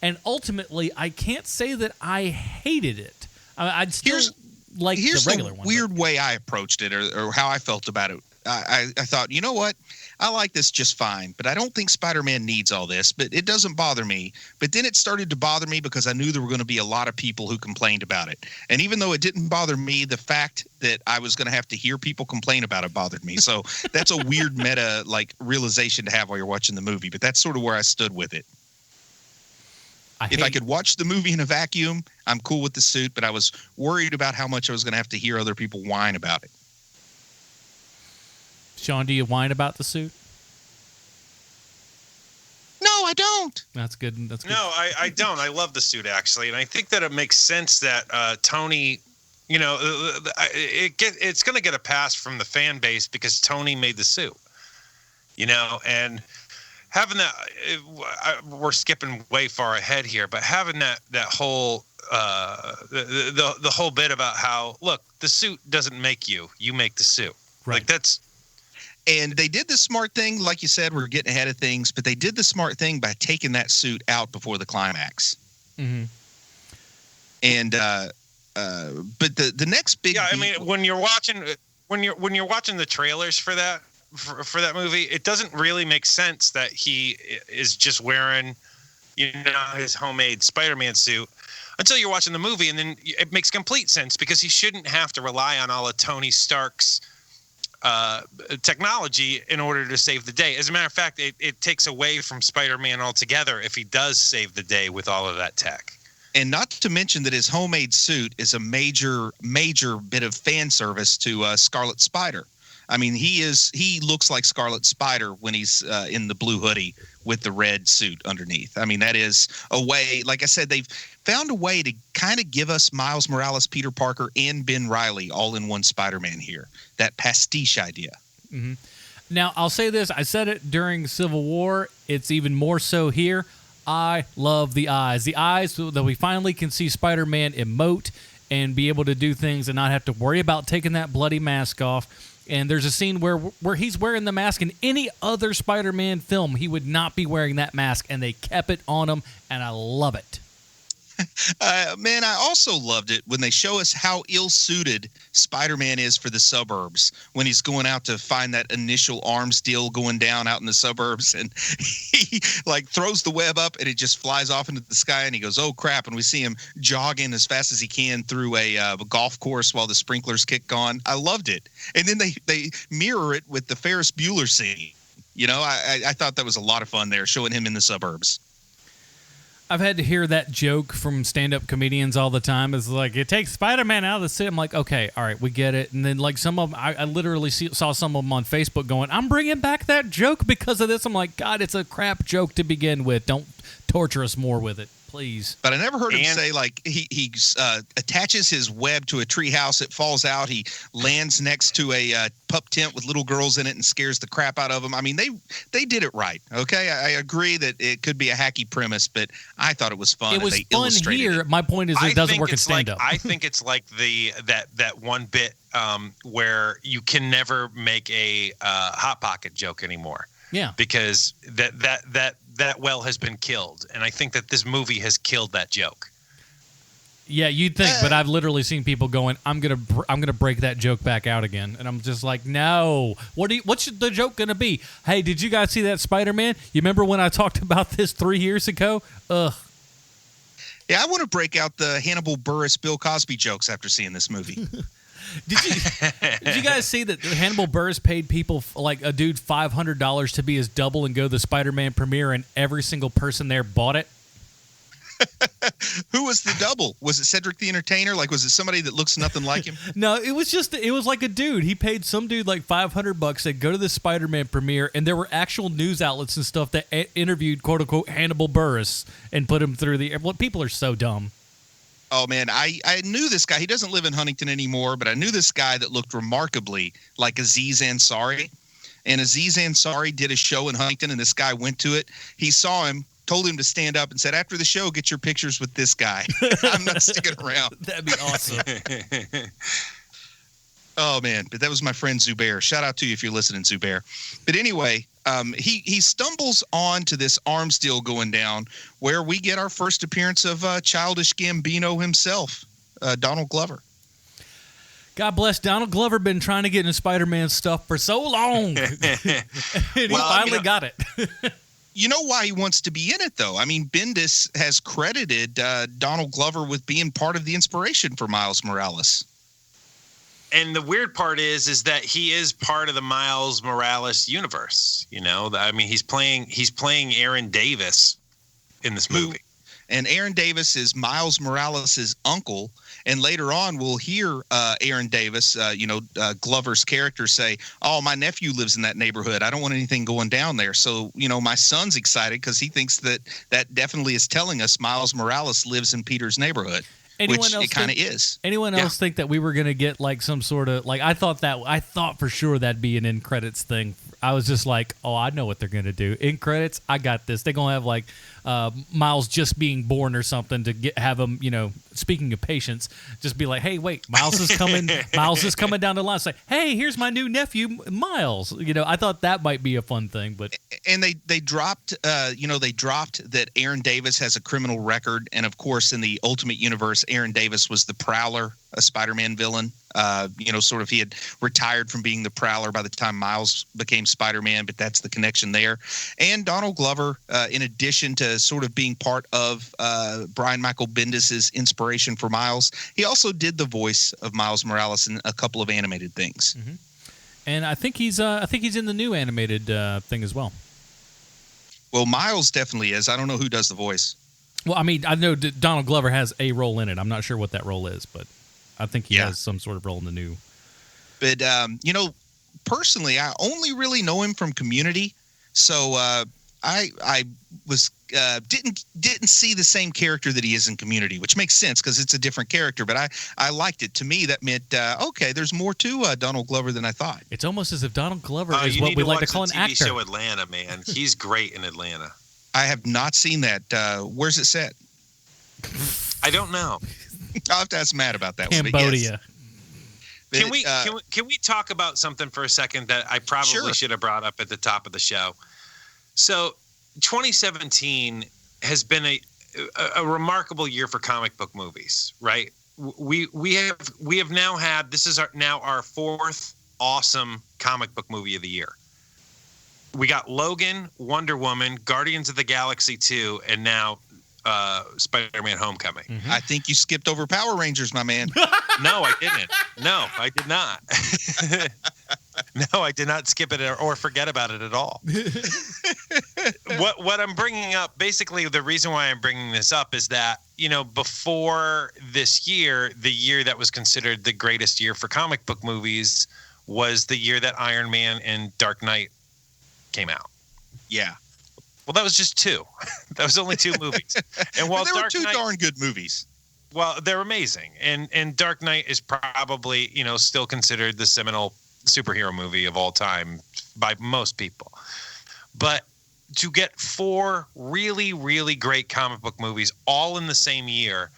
and ultimately, I can't say that I hated it. I'd still like the regular one. Here's the weird way I approached it, or how I felt about it. I thought, you know what? I like this just fine, but I don't think Spider-Man needs all this, but it doesn't bother me. But then it started to bother me because I knew there were going to be a lot of people who complained about it. And even though it didn't bother me, the fact that I was going to have to hear people complain about it bothered me. So that's a weird meta realization to have while you're watching the movie, but that's sort of where I stood with it. If I could watch the movie in a vacuum, I'm cool with the suit, but I was worried about how much I was going to have to hear other people whine about it. Sean, do you whine about the suit? No, I don't. That's good. No, I don't. I love the suit, actually. And I think that it makes sense that Tony, you know, it's going to get a pass from the fan base because Tony made the suit, you know, and having that, we're skipping way far ahead here, but having that whole, the whole bit about how, look, the suit doesn't make you, you make the suit. Right. Like that's, And they did the smart thing, like you said, we're getting ahead of things, but they did the smart thing by taking that suit out before the climax. Mm-hmm. And but the next big I mean, when you're watching the trailers for that movie, it doesn't really make sense that he is just wearing, his homemade Spider-Man suit until you're watching the movie, and then it makes complete sense because he shouldn't have to rely on all of Tony Stark's technology in order to save the day. As a matter of fact, it takes away from Spider-Man altogether if he does save the day with all of that tech. And not to mention that his homemade suit is a major bit of fan service to Scarlet Spider. I mean, he looks like Scarlet Spider when he's in the blue hoodie with the red suit underneath. I mean, that is a way, like I said, they've found a way to kind of give us Miles Morales, Peter Parker, and Ben Reilly all in one Spider-Man here. That pastiche idea. Mm-hmm. Now, I'll say this. I said it during Civil War. It's even more so here. I love the eyes. The eyes that we finally can see Spider-Man emote and be able to do things and not have to worry about taking that bloody mask off. And there's a scene where he's wearing the mask. In any other Spider-Man film, he would not be wearing that mask, and they kept it on him, and I love it. Man, I also loved it when they show us how ill-suited Spider-Man is for the suburbs when he's going out to find that initial arms deal going down out in the suburbs, and he like throws the web up and it just flies off into the sky, and he goes, oh crap, and we see him jogging as fast as he can through a golf course while the sprinklers kick on. I loved it. And then they mirror it with the Ferris Bueller scene. I thought that was a lot of fun there, showing him in the suburbs. I've had to hear that joke from stand-up comedians all the time. It's like, it takes Spider-Man out of the city. I'm like, okay, all right, we get it. And then, like, some of them, I literally saw some of them on Facebook going, I'm bringing back that joke because of this. I'm like, God, it's a crap joke to begin with. Don't torture us more with it, please. But I never heard him say, like, he attaches his web to a treehouse. It falls out. He lands next to a pup tent with little girls in it and scares the crap out of them. I mean, they did it right, okay? I agree that it could be a hacky premise, but I thought it was fun. It was and they fun illustrated here. it. My point is it doesn't work in stand-up. I think it's like that one bit where you can never make a Hot Pocket joke anymore. Yeah. Because that well has been killed, and I think that this movie has killed that joke. Yeah, you'd think, but I've literally seen people going, I'm gonna break that joke back out again, and I'm just like, no. What's the joke gonna be? Hey, did you guys see that Spider-Man? You remember when I talked about this 3 years ago? Ugh. Yeah, I want to break out the Hannibal Buress, Bill Cosby jokes after seeing this movie. Did you guys see that Hannibal Buress paid people like a dude $500 to be his double and go to the Spider-Man premiere, and every single person there bought it? Who was the double? Was it Cedric the Entertainer? Like, was it somebody that looks nothing like him? No, it was like a dude. He paid some dude like $500 to go to the Spider-Man premiere, and there were actual news outlets and stuff that interviewed quote unquote Hannibal Buress and put him through the. Well, people are so dumb. Oh, man, I knew this guy. He doesn't live in Huntington anymore, but I knew this guy that looked remarkably like Aziz Ansari. And Aziz Ansari did a show in Huntington, and this guy went to it. He saw him, told him to stand up, and said, after the show, get your pictures with this guy. I'm not sticking around. That'd be awesome. Oh, man, but that was my friend Zubair. Shout out to you if you're listening, Zubair. But anyway, he stumbles on to this arms deal going down where we get our first appearance of Childish Gambino himself, Donald Glover. God bless Donald Glover. Been trying to get into Spider-Man stuff for so long. And he finally got it. You know why he wants to be in it, though? I mean, Bendis has credited Donald Glover with being part of the inspiration for Miles Morales. And the weird part is that he is part of the Miles Morales universe. I mean, he's playing Aaron Davis in this movie. And Aaron Davis is Miles Morales' uncle. And later on, we'll hear Aaron Davis, Glover's character, say, oh, my nephew lives in that neighborhood. I don't want anything going down there. So, my son's excited because he thinks that definitely is telling us Miles Morales lives in Peter's neighborhood. Which it kind of is. Anyone else think that we were going to get like some sort of like I thought for sure that'd be an end credits thing. I was just like, oh, I know what they're going to do. In credits, I got this. They're going to have like Miles just being born or something to have him, speaking of patience, just be like, hey, wait, Miles is coming. Miles is coming down the line. Say, hey, here's my new nephew, Miles. I thought that might be a fun thing, but. And they dropped, they dropped that Aaron Davis has a criminal record. And of course, in the Ultimate Universe, Aaron Davis was the Prowler, a Spider-Man villain. Sort of he had retired from being the Prowler by the time Miles became Spider-Man, but that's the connection there. And Donald Glover, in addition to sort of being part of Brian Michael Bendis's inspiration for Miles, he also did the voice of Miles Morales in a couple of animated things. Mm-hmm. And I think he's in the new animated thing as well. Well, Miles definitely is. I don't know who does the voice. Well, I mean, I know Donald Glover has a role in it. I'm not sure what that role is, but I think he has some sort of role in the new. But, personally, I only really know him from Community. So I was didn't see the same character that he is in Community, which makes sense because it's a different character. But I liked it. To me, that meant, okay, there's more to Donald Glover than I thought. It's almost as if Donald Glover is what we like to call an actor. TV show Atlanta, man. He's great in Atlanta. I have not seen that. Where's it set? I don't know. I'll have to ask Matt about that. Cambodia. Can we talk about something for a second that I probably should have brought up at the top of the show? So 2017 has been a remarkable year for comic book movies, right? We have now had, this is our fourth awesome comic book movie of the year. We got Logan, Wonder Woman, Guardians of the Galaxy 2, and now Spider-Man Homecoming. Mm-hmm. I think you skipped over Power Rangers, my man. No, I didn't. No, I did not. No, I did not skip it or forget about it at all. What I'm bringing up, basically the reason why I'm bringing this up is that, before this year, the year that was considered the greatest year for comic book movies was the year that Iron Man and Dark Knight came out. Yeah. Well, that was just two. That was only two movies. And while there were Dark two Knight, darn good movies. Well, they're amazing. And Dark Knight is probably, still considered the seminal superhero movie of all time by most people. But to get four really, really great comic book movies all in the same year,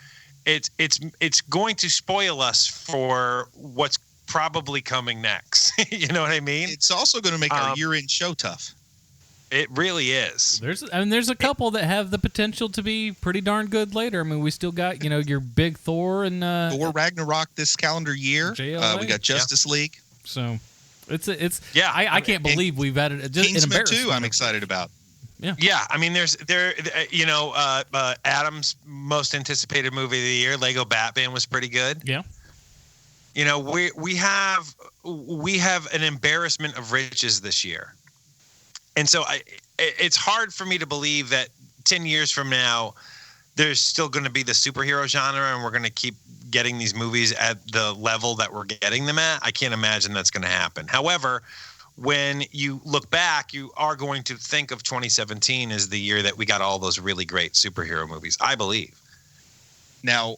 it's going to spoil us for what's probably coming next. You know what I mean? It's also going to make our year-end show tough. It really is. There's a couple that have the potential to be pretty darn good later. I mean, we still got, your big Thor and Thor Ragnarok this calendar year. We got Justice League. So it's I can't believe we've added just Kingsman 2 I'm excited about. Yeah. I mean, Adam's most anticipated movie of the year, Lego Batman, was pretty good. Yeah. We have an embarrassment of riches this year. And so it's hard for me to believe that 10 years from now, there's still going to be the superhero genre and we're going to keep getting these movies at the level that we're getting them at. I can't imagine that's going to happen. However, when you look back, you are going to think of 2017 as the year that we got all those really great superhero movies, I believe. Now,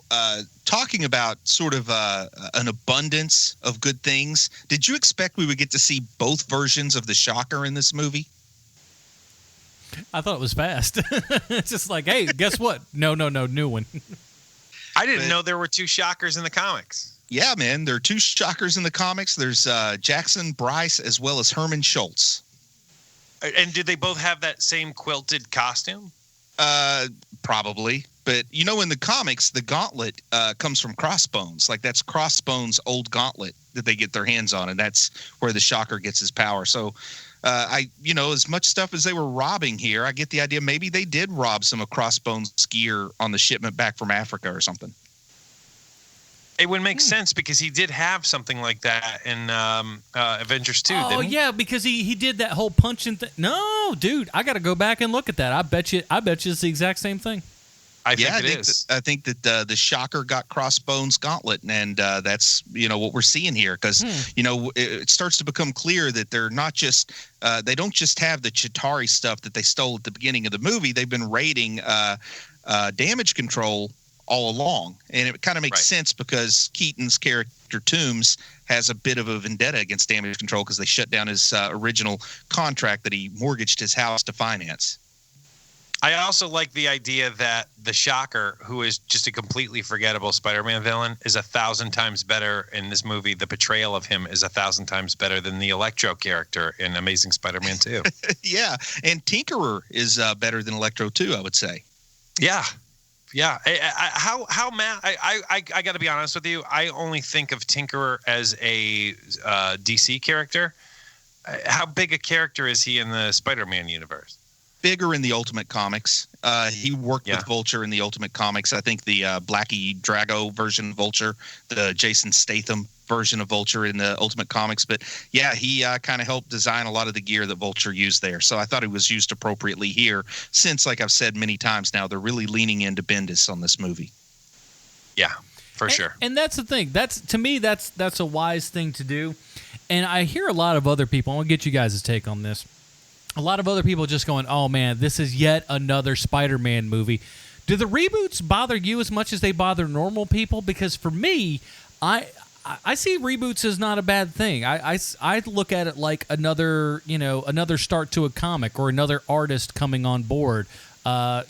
talking about sort of an abundance of good things, did you expect we would get to see both versions of the Shocker in this movie? I thought it was fast. It's just like, hey, guess what? No, new one. I didn't know there were two Shockers in the comics. Yeah, man. There are two Shockers in the comics. There's Jackson Bryce as well as Herman Schultz. And did they both have that same quilted costume? Probably. But, in the comics, the gauntlet comes from Crossbones. Like, that's Crossbones' old gauntlet that they get their hands on, and that's where the Shocker gets his power. So, as much stuff as they were robbing here, I get the idea maybe they did rob some of Crossbones' gear on the shipment back from Africa or something. It would make sense because he did have something like that in Avengers 2, Oh, didn't he? yeah, because he did that whole punching thing. No, dude, I got to go back and look at that. I bet you it's the exact same thing. I think that the Shocker got Crossbones' gauntlet, and that's what we're seeing here because it starts to become clear that they're not just they don't just have the Chitauri stuff that they stole at the beginning of the movie. They've been raiding damage control all along. And it kind of makes sense because Keaton's character Toombs has a bit of a vendetta against Damage Control because they shut down his original contract that he mortgaged his house to finance. I also like the idea that the Shocker, who is just a completely forgettable Spider-Man villain, is 1,000 times better in this movie. The portrayal of him is 1,000 times better than the Electro character in Amazing Spider-Man 2. Yeah, and Tinkerer is better than Electro too, I would say. Yeah. How Matt? I got to be honest with you. I only think of Tinkerer as a DC character. How big a character is he in the Spider-Man universe? Bigger in the Ultimate Comics. He worked with Vulture in the Ultimate Comics. I think the Blackie Drago version of Vulture, the Jason Statham version of Vulture in the Ultimate Comics. But yeah, he kind of helped design a lot of the gear that Vulture used there. So I thought it was used appropriately here since, like I've said many times now, they're really leaning into Bendis on this movie. Yeah, for sure. And that's the thing. To me, that's a wise thing to do. And I hear a lot of other people, I want to get you guys' take on this. A lot of other people just going, oh, man, this is yet another Spider-Man movie. Do the reboots bother you as much as they bother normal people? Because for me, I see reboots as not a bad thing. I look at it like another start to a comic or another artist coming on board. I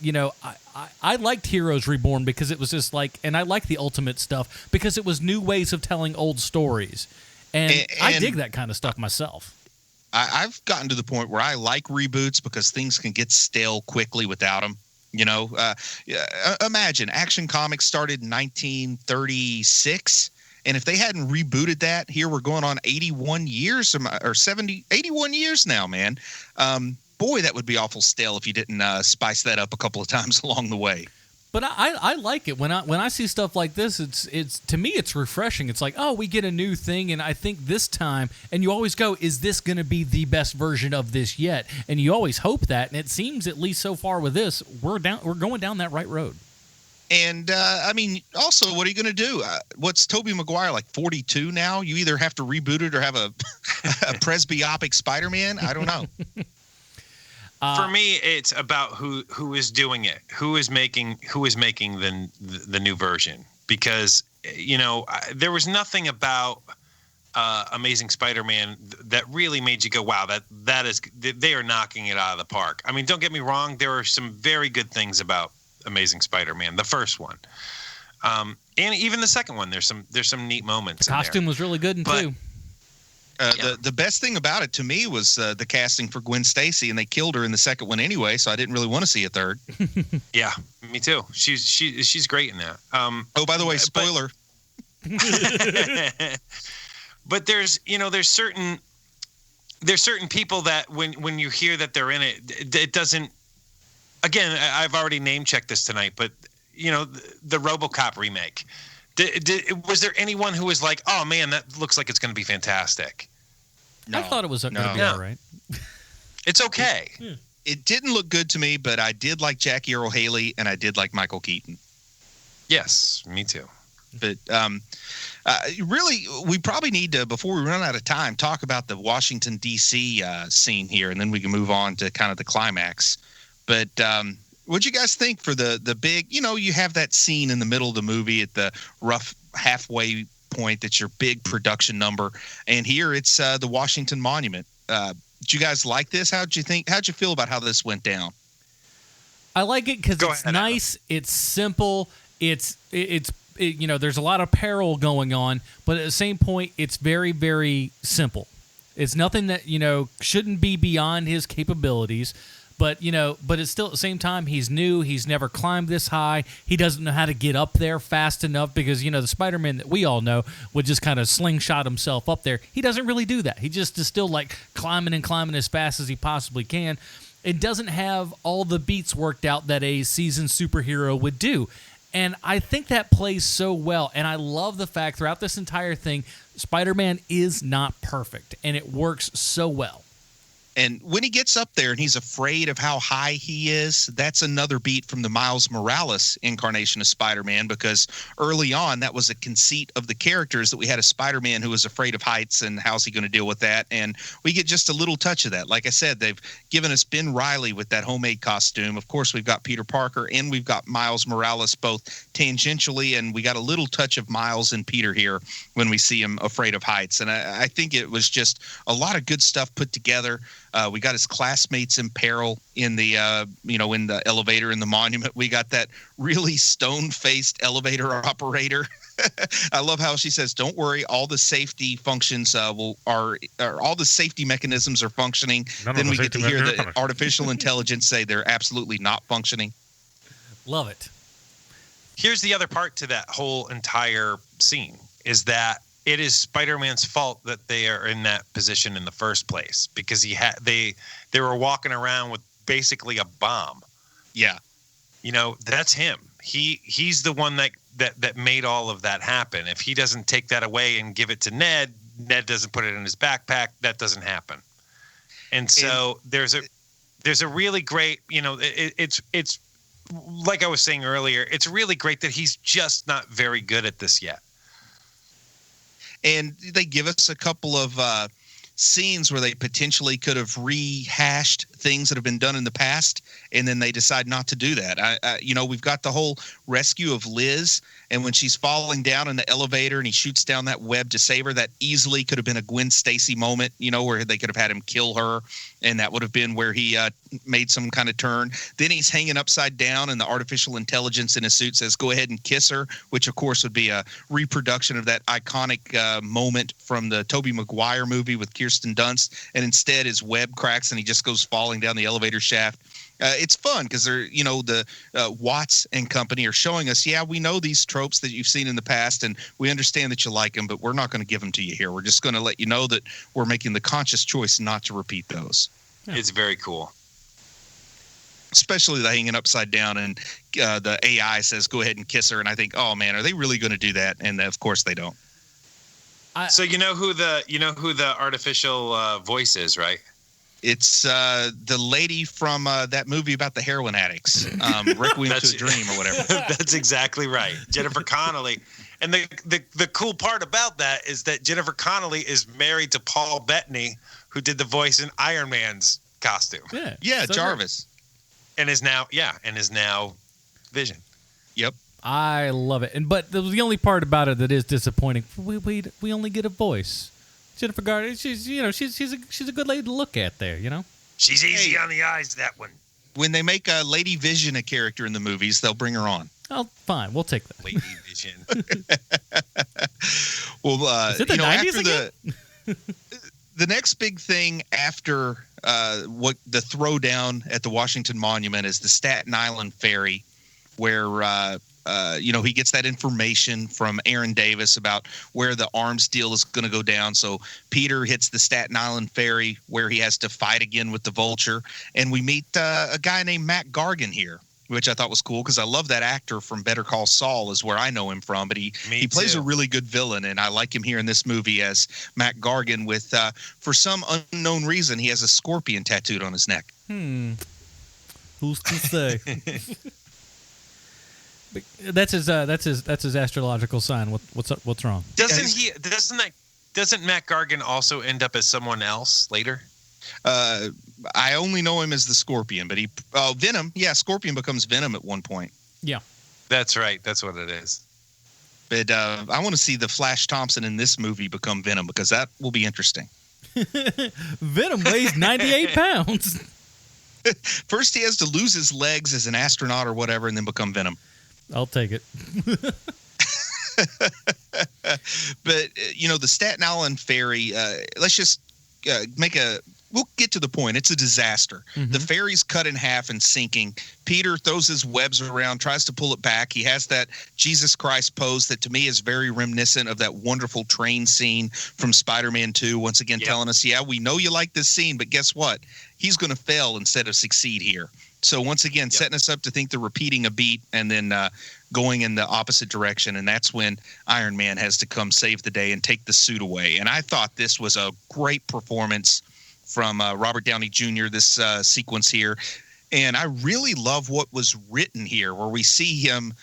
liked Heroes Reborn because it was just like, and I like the Ultimate stuff because it was new ways of telling old stories. And I dig that kind of stuff myself. I've gotten to the point where I like reboots because things can get stale quickly without them. Imagine Action Comics started in 1936, and if they hadn't rebooted that, here we're going on 81 years or 81 years now, man. Boy, that would be awful stale if you didn't spice that up a couple of times along the way. But I like it when I see stuff like this. It's to me it's refreshing. It's like, oh, we get a new thing, and I think this time, and you always go, is this going to be the best version of this yet? And you always hope that, and it seems at least so far with this, we're going down that right road. And also, what are you going to do? What's Tobey Maguire, like 42 now? You either have to reboot it or have a presbyopic Spider-Man. I don't know. For me, it's about who is doing it, who is making the new version. Because there was nothing about Amazing Spider-Man that really made you go, wow, that is, they are knocking it out of the park. I mean, don't get me wrong, there are some very good things about Amazing Spider-Man, the first one, and even the second one. There's some neat moments. The costume was really good too. The best thing about it to me was the casting for Gwen Stacy, and they killed her in the second one anyway, so I didn't really want to see a third. Yeah, me too. She's great in that. By the way, spoiler. But there's certain people that when you hear that they're in it, it doesn't. Again, I've already name checked this tonight, but the RoboCop remake. Was there anyone who was like, oh man, that looks like it's going to be fantastic? No, I thought it was going to be all right. It's okay. It didn't look good to me, but I did like Jackie Earle Haley, and I did like Michael Keaton. Yes, me too. But really, we probably need to, before we run out of time, talk about the Washington, D.C. Scene here, and then we can move on to kind of the climax. But what'd you guys think for the big, you have that scene in the middle of the movie at the rough halfway point that's your big production number. And here it's the Washington Monument. Did you guys like this? How'd you feel about how this went down? I like it because it's nice. Adam. It's simple. It's there's a lot of peril going on, but at the same point, it's very, very simple. It's nothing that, shouldn't be beyond his capabilities. But it's still at the same time, he's new. He's never climbed this high. He doesn't know how to get up there fast enough because, the Spider-Man that we all know would just kind of slingshot himself up there. He doesn't really do that. He just is still like climbing and climbing as fast as he possibly can. It doesn't have all the beats worked out that a seasoned superhero would do. And I think that plays so well. And I love the fact throughout this entire thing, Spider-Man is not perfect. And it works so well. And when he gets up there and he's afraid of how high he is, that's another beat from the Miles Morales incarnation of Spider-Man, because early on that was a conceit of the characters that we had a Spider-Man who was afraid of heights, and how's he going to deal with that? And we get just a little touch of that. Like I said, they've given us Ben Reilly with that homemade costume. Of course, we've got Peter Parker and we've got Miles Morales both tangentially, and we got a little touch of Miles and Peter here when we see him afraid of heights. And I think it was just a lot of good stuff put together. We got his classmates in peril in the, in the elevator in the monument. We got that really stone-faced elevator operator. I love how she says, "Don't worry, all the safety functions all the safety mechanisms are functioning." Then we get to hear the artificial intelligence say they're absolutely not functioning. Love it. Here's the other part to that whole entire scene is that it is Spider-Man's fault that they are in that position in the first place, because they were walking around with basically a bomb. Yeah. That's him. He's the one that made all of that happen. If he doesn't take that away and give it to Ned doesn't put it in his backpack, that doesn't happen. And so there's a really great, it's like I was saying earlier, it's really great that he's just not very good at this yet. And they give us a couple of scenes where they potentially could have rehashed things that have been done in the past, and then they decide not to do that. We've got the whole rescue of Liz, and when she's falling down in the elevator and he shoots down that web to save her, that easily could have been a Gwen Stacy moment, where they could have had him kill her, and that would have been where he made some kind of turn. Then he's hanging upside down, and the artificial intelligence in his suit says, "Go ahead and kiss her," which of course would be a reproduction of that iconic moment from the Tobey Maguire movie with Kirsten Dunst, and instead his web cracks and he just goes falling down the elevator shaft. It's fun because they're, the Watts and company are showing us, yeah, we know these tropes that you've seen in the past, and we understand that you like them, but we're not going to give them to you here. We're just going to let you know that we're making the conscious choice not to repeat those. Yeah. It's very cool. Especially the hanging upside down, and the AI says, "Go ahead and kiss her." And I think, oh man, are they really going to do that? And of course they don't. So you know who the artificial voice is, right? It's the lady from that movie about the heroin addicts, Requiem to a Dream or whatever. That's exactly right, Jennifer Connelly. And the cool part about that is that Jennifer Connelly is married to Paul Bettany, who did the voice in Iron Man's costume. Yeah, so Jarvis, and is now Vision. Yep. I love it, but the only part about it that is disappointing, we only get a voice. Jennifer Garner, she's a good lady to look at there, She's easy on the eyes, that one. When they make Lady Vision a character in the movies, they'll bring her on. Oh, fine, we'll take that. Lady Vision. Well, is it the 90s again? The next big thing after what the throwdown at the Washington Monument is the Staten Island ferry, where he gets that information from Aaron Davis about where the arms deal is going to go down. So Peter hits the Staten Island ferry where he has to fight again with the Vulture. And we meet a guy named Matt Gargan here, which I thought was cool because I love that actor from Better Call Saul is where I know him from. But he plays a really good villain, and I like him here in this movie as Matt Gargan with, for some unknown reason, he has a scorpion tattooed on his neck. Who's to say? That's his astrological sign. What's up? What's wrong? Doesn't Matt Gargan also end up as someone else later? I only know him as the Scorpion, but Venom. Yeah, Scorpion becomes Venom at one point. Yeah, that's right. That's what it is. But I want to see the Flash Thompson in this movie become Venom because that will be interesting. Venom weighs 98 pounds. First, he has to lose his legs as an astronaut or whatever, and then become Venom. I'll take it. But, the Staten Island ferry, let's just we'll get to the point. It's a disaster. Mm-hmm. The ferry's cut in half and sinking. Peter throws his webs around, tries to pull it back. He has that Jesus Christ pose that to me is very reminiscent of that wonderful train scene from Spider-Man 2. Once again, telling us, yeah, we know you like this scene, but guess what? He's going to fail instead of succeed here. So once again, setting us up to think they're repeating a beat and then going in the opposite direction. And that's when Iron Man has to come save the day and take the suit away. And I thought this was a great performance from Robert Downey Jr., this sequence here. And I really love what was written here, where we see him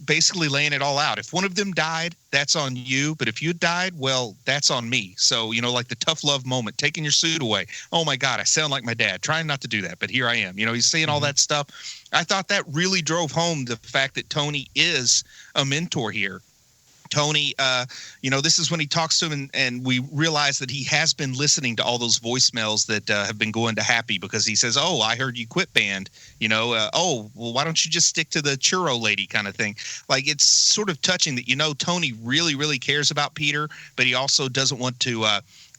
basically laying it all out. If one of them died, that's on you. But if you died, well, that's on me. So, like the tough love moment, taking your suit away. Oh, my God, I sound like my dad. Trying not to do that, but here I am. He's saying all that stuff. I thought that really drove home the fact that Tony is a mentor here. Tony, this is when he talks to him, and we realize that he has been listening to all those voicemails that have been going to Happy, because he says, oh, I heard you quit band, well, why don't you just stick to the churro lady kind of thing? Like, it's sort of touching that, Tony really, really cares about Peter, but he also doesn't want to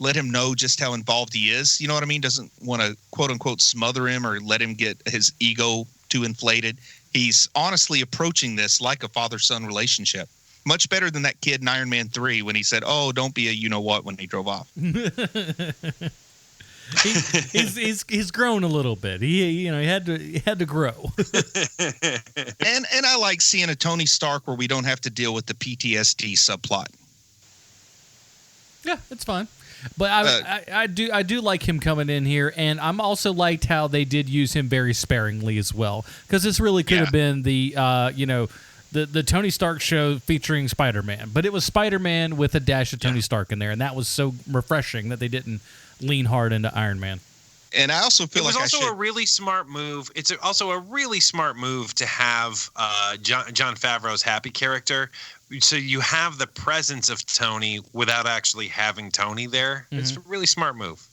let him know just how involved he is. You know what I mean? Doesn't want to, quote unquote, smother him or let him get his ego too inflated. He's honestly approaching this like a father-son relationship. Much better than that kid in Iron Man 3 when he said, oh, don't be a you-know-what when he drove off. He's grown a little bit. He had to grow. and I like seeing a Tony Stark where we don't have to deal with the PTSD subplot. Yeah, it's fine. But I do like him coming in here, and I'm also liked how they did use him very sparingly as well, because this really could have been the the Tony Stark show featuring Spider-Man, but it was Spider-Man with a dash of Tony Stark in there, and that was so refreshing that they didn't lean hard into Iron Man. And I also feel like it was also a really smart move. It's also a really smart move to have Jon Favreau's Happy character, so you have the presence of Tony without actually having Tony there. Mm-hmm. It's a really smart move.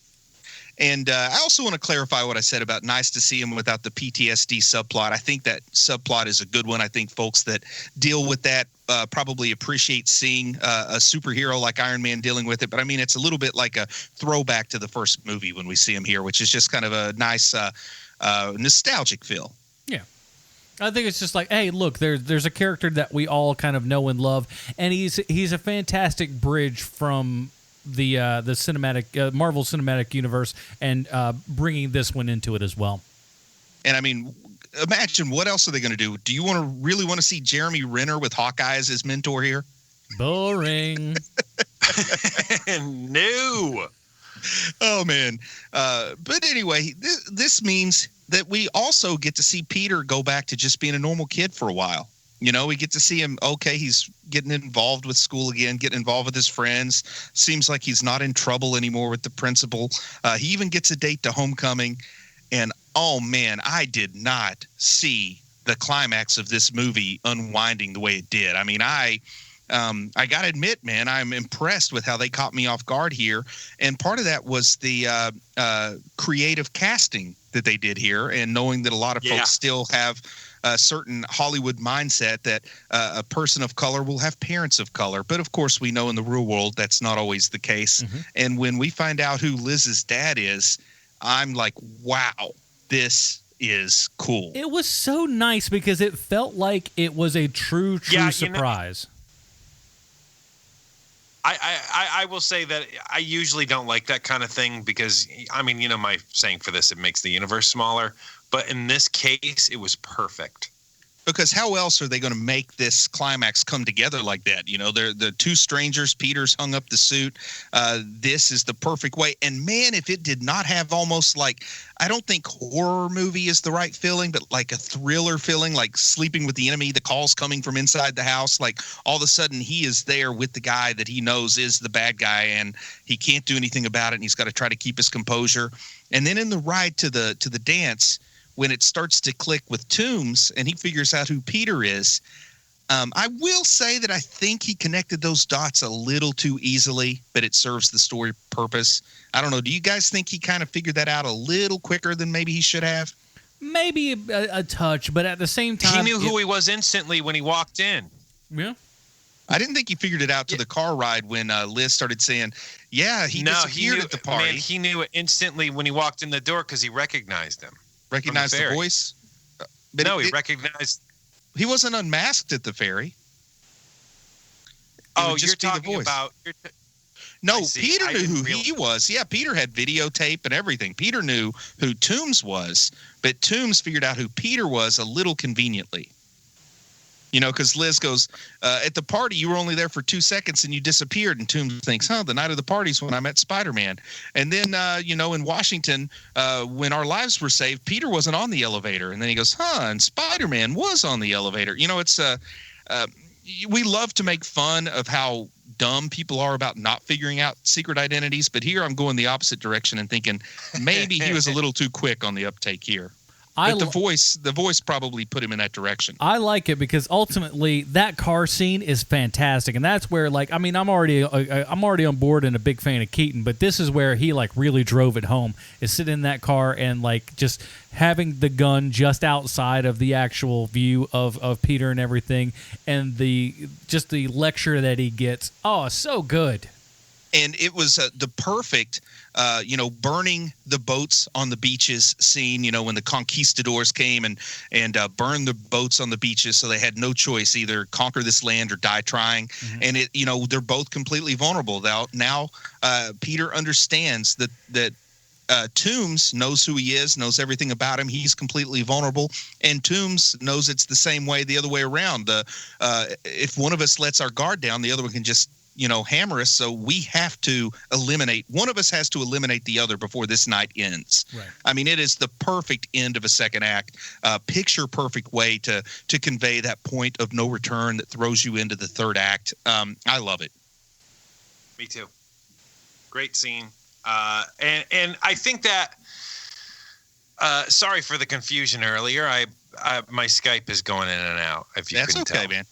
And I also want to clarify what I said about nice to see him without the PTSD subplot. I think that subplot is a good one. I think folks that deal with that probably appreciate seeing a superhero like Iron Man dealing with it. But I mean, it's a little bit like a throwback to the first movie when we see him here, which is just kind of a nice nostalgic feel. Yeah. I think it's just like, hey, look, there's a character that we all kind of know and love, and he's a fantastic bridge from the cinematic Marvel Cinematic Universe and bringing this one into it as well. And I mean, imagine what else are they going to do? Do you really want to see Jeremy Renner with Hawkeye as his mentor here? Boring. No. Oh man. But anyway, this means that we also get to see Peter go back to just being a normal kid for a while. We get to see him, he's getting involved with school again, getting involved with his friends. Seems like he's not in trouble anymore with the principal. He even gets a date to homecoming. And, oh, man, I did not see the climax of this movie unwinding the way it did. I mean, I got to admit, man, I'm impressed with how they caught me off guard here. And part of that was the creative casting that they did here, and knowing that a lot of folks still have a certain Hollywood mindset that a person of color will have parents of color. But of course, we know in the real world that's not always the case. Mm-hmm. And when we find out who Liz's dad is, I'm like, wow, this is cool. It was so nice because it felt like it was a true surprise. I will say that I usually don't like that kind of thing because, I mean, my saying for this, it makes the universe smaller. But in this case, it was perfect. Because how else are they going to make this climax come together like that? They're the two strangers. Peter's hung up the suit. This is the perfect way. And man, if it did not have almost like, I don't think horror movie is the right feeling, but like a thriller feeling, like Sleeping with the Enemy, the calls coming from inside the house. Like all of a sudden he is there with the guy that he knows is the bad guy and he can't do anything about it. And he's got to try to keep his composure. And then in the ride to the dance, when it starts to click with Toombs and he figures out who Peter is, I will say that I think he connected those dots a little too easily, but it serves the story purpose. I don't know. Do you guys think he kind of figured that out a little quicker than maybe he should have? Maybe a touch, but at the same time... He knew who he was instantly when he walked in. Yeah. I didn't think he figured it out to the car ride when Liz started saying, he disappeared at the party. Man, he knew it instantly when he walked in the door because he recognized him. Recognized the voice? But no, he recognized... He wasn't unmasked at the ferry. You're talking about... No, Peter knew who he was. Yeah, Peter had videotape and everything. Peter knew who Toombs was, but Toombs figured out who Peter was a little conveniently. You know, because Liz goes, at the party, you were only there for 2 seconds and you disappeared. And Toombs thinks, the night of the party's when I met Spider-Man. And then, in Washington, when our lives were saved, Peter wasn't on the elevator. And then he goes, and Spider-Man was on the elevator. You know, it's we love to make fun of how dumb people are about not figuring out secret identities. But here I'm going the opposite direction and thinking maybe he was a little too quick on the uptake here. But the voice probably put him in that direction. I like it because ultimately that car scene is fantastic, and that's where, like, I mean, I'm already on board and a big fan of Keaton, but this is where he like really drove it home. Is sitting in that car and like just having the gun just outside of the actual view of Peter and everything, and the lecture that he gets. Oh, so good. And it was the perfect, burning the boats on the beaches scene, when the conquistadors came and burned the boats on the beaches. So they had no choice, either conquer this land or die trying. Mm-hmm. And they're both completely vulnerable. Now Peter understands that Toombs knows who he is, knows everything about him. He's completely vulnerable. And Toombs knows it's the same way the other way around. If one of us lets our guard down, the other one can just hammer us. So we have to eliminate. One of us has to eliminate the other before this night ends. Right. I mean, it is the perfect end of a second act, picture perfect way to convey that point of no return that throws you into the third act. I love it. Me too. Great scene. And I think that, sorry for the confusion earlier. My Skype is going in and out. If you couldn't tell. Man.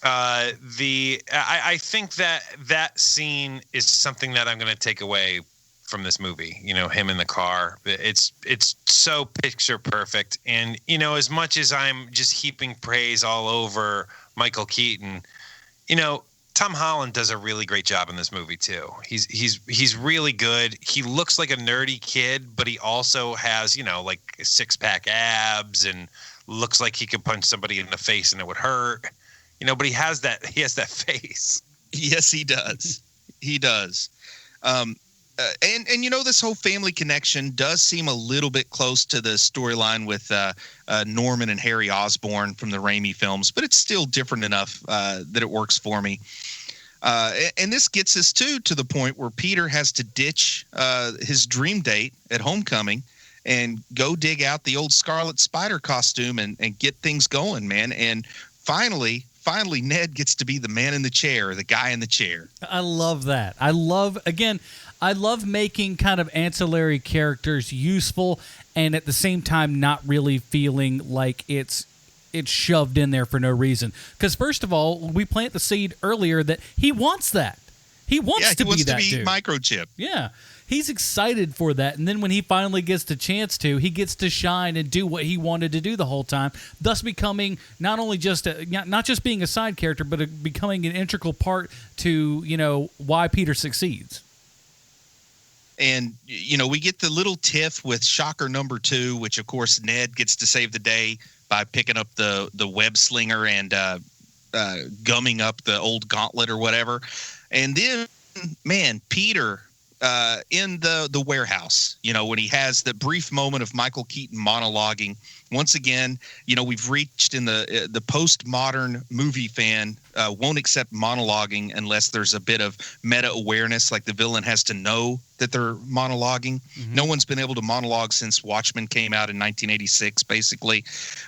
I think that scene is something that I'm going to take away from this movie. Him in the car. It's so picture perfect. And as much as I'm just heaping praise all over Michael Keaton, Tom Holland does a really great job in this movie too. He's really good. He looks like a nerdy kid, but he also has like 6-pack abs and looks like he could punch somebody in the face and it would hurt. But he has that face. Yes, he does. He does. And this whole family connection does seem a little bit close to the storyline with Norman and Harry Osborn from the Raimi films, but it's still different enough that it works for me. And this gets us to the point where Peter has to ditch his dream date at homecoming and go dig out the old Scarlet Spider costume and get things going, man. And finally, Ned gets to be the man in the chair, the guy in the chair. I love that. I love making kind of ancillary characters useful and at the same time not really feeling like it's shoved in there for no reason. Because first of all, we plant the seed earlier that he wants that. He wants to be that dude. Microchip. Yeah. He's excited for that, and then when he finally gets the chance to, he gets to shine and do what he wanted to do the whole time, thus becoming not only not just being a side character, but becoming an integral part to why Peter succeeds. And we get the little tiff with shocker number 2, which of course Ned gets to save the day by picking up the web slinger and gumming up the old gauntlet or whatever, and then man, Peter. In the warehouse, when he has the brief moment of Michael Keaton monologuing. Once again, we've reached in the postmodern movie fan won't accept monologuing unless there's a bit of meta awareness, like the villain has to know that they're monologuing. Mm-hmm. No one's been able to monologue since Watchmen came out in 1986, basically.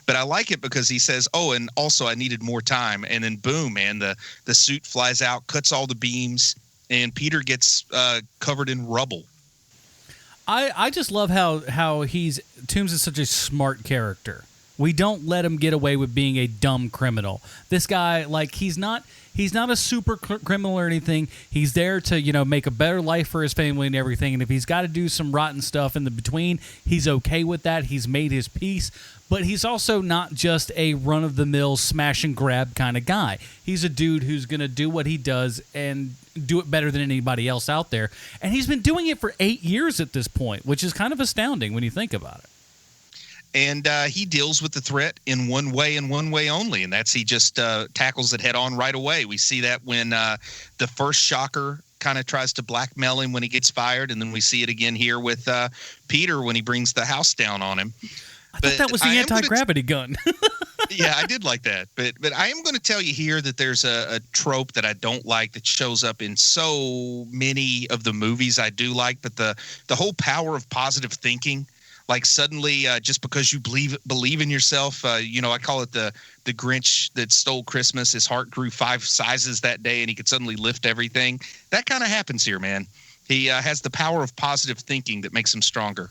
But I like it because he says, "Oh, and also I needed more time," and then boom, man, the suit flies out, cuts all the beams. And Peter gets covered in rubble. I just love how Toombs is such a smart character. We don't let him get away with being a dumb criminal. This guy, like, he's not a super criminal or anything. He's there to, make a better life for his family and everything. And if he's got to do some rotten stuff in the between, he's okay with that. He's made his peace. But he's also not just a run-of-the-mill smash and grab kind of guy. He's a dude who's going to do what he does and do it better than anybody else out there. And he's been doing it for 8 years at this point, which is kind of astounding when you think about it. And he deals with the threat in one way and one way only, and that's he just tackles it head on right away. We see that when the first Shocker kind of tries to blackmail him when he gets fired, and then we see it again here with Peter when he brings the house down on him. I thought that was the anti-gravity gun. Yeah, I did like that. But I am going to tell you here that there's a trope that I don't like that shows up in so many of the movies I do like. But the whole power of positive thinking, like suddenly just because you believe in yourself, I call it the Grinch that stole Christmas. His heart grew 5 sizes that day and he could suddenly lift everything. That kind of happens here, man. He has the power of positive thinking that makes him stronger,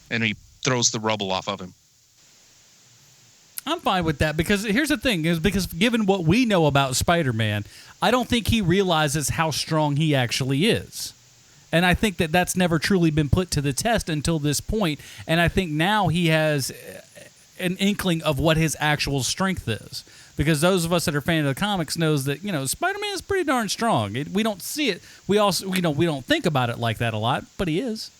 and he throws the rubble off of him. I'm fine with that because here's the thing: because given what we know about Spider-Man, I don't think he realizes how strong he actually is, and I think that that's never truly been put to the test until this point. And I think now he has an inkling of what his actual strength is. Because those of us that are fans of the comics knows that Spider-Man is pretty darn strong. We don't see it. We also we don't think about it like that a lot, but he is.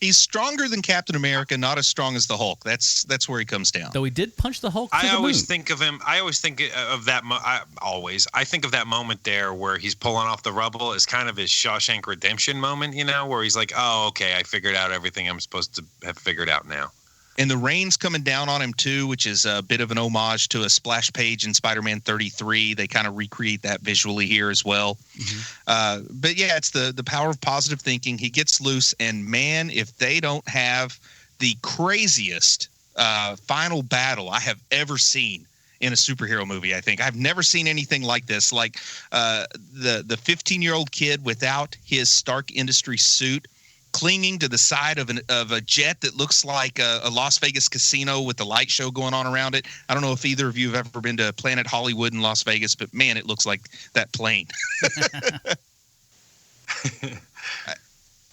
He's stronger than Captain America, not as strong as the Hulk. That's where he comes down. Though he did punch the Hulk. I always think of him. I always think of that. I think of that moment there where he's pulling off the rubble as kind of his Shawshank Redemption moment. Where he's like, "Oh, okay, I figured out everything I'm supposed to have figured out now." And the rain's coming down on him, too, which is a bit of an homage to a splash page in Spider-Man 33. They kind of recreate that visually here as well. Mm-hmm. But, yeah, it's the power of positive thinking. He gets loose, and, man, if they don't have the craziest final battle I have ever seen in a superhero movie, I think. I've never seen anything like this. Like the 15-year-old kid without his Stark Industries suit, clinging to the side of a jet that looks like a Las Vegas casino with the light show going on around it. I don't know if either of you have ever been to Planet Hollywood in Las Vegas, but man, it looks like that plane.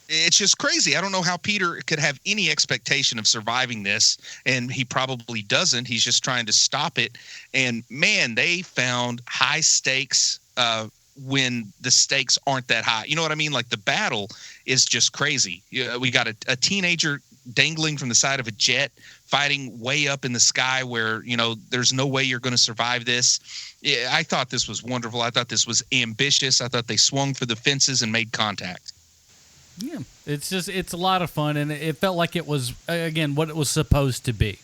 It's just crazy. I don't know how Peter could have any expectation of surviving this, and he probably doesn't. He's just trying to stop it. And man, they found high stakes when the stakes aren't that high. You know what I mean? Like the battle is just crazy. We got a teenager dangling from the side of a jet, fighting way up in the sky where, there's no way you're going to survive this. Yeah, I thought this was wonderful. I thought this was ambitious. I thought they swung for the fences and made contact. Yeah, it's a lot of fun, and it felt like it was, again, what it was supposed to be.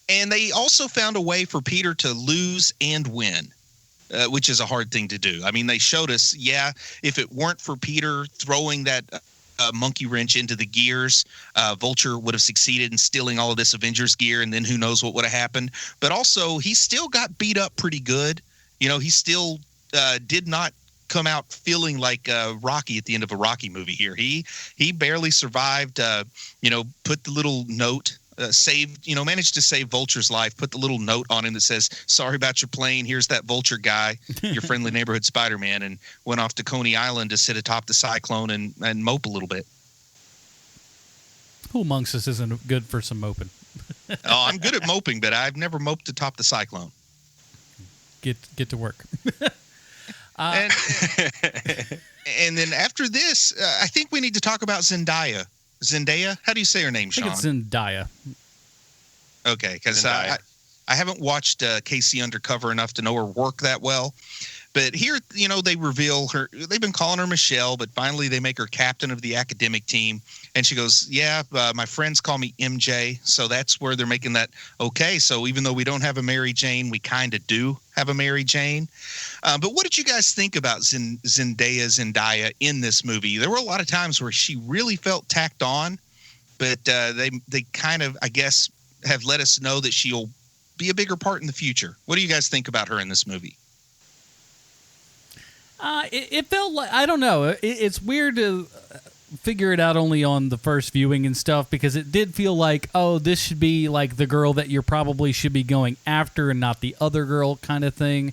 And they also found a way for Peter to lose and win. Which is a hard thing to do. I mean, they showed us, if it weren't for Peter throwing that monkey wrench into the gears, Vulture would have succeeded in stealing all of this Avengers gear, and then who knows what would have happened. But also, he still got beat up pretty good. He still did not come out feeling like Rocky at the end of a Rocky movie here. He barely survived, put the little note, managed to save Vulture's life, put the little note on him that says, "Sorry about your plane. Here's that Vulture guy, your friendly neighborhood Spider-Man," and went off to Coney Island to sit atop the cyclone and mope a little bit. Who amongst us isn't good for some moping? Oh, I'm good at moping, but I've never moped atop the cyclone. Get to work. And then after this, I think we need to talk about Zendaya. Zendaya? How do you say her name, Sean? I think it's Zendaya. Okay, because I haven't watched Casey Undercover enough to know her work that well. But here, they reveal her. They've been calling her Michelle, but finally they make her captain of the academic team. And she goes, my friends call me MJ. So that's where they're making that. Okay, so even though we don't have a Mary Jane, we kind of do have a Mary Jane. But what did you guys think about Zendaya in this movie? There were a lot of times where she really felt tacked on, but they kind of, I guess, have let us know that she'll be a bigger part in the future. What do you guys think about her in this movie? It felt like, I don't know. It's weird to figure it out only on the first viewing and stuff, because it did feel like, oh, this should be like the girl that you probably should be going after and not the other girl kind of thing.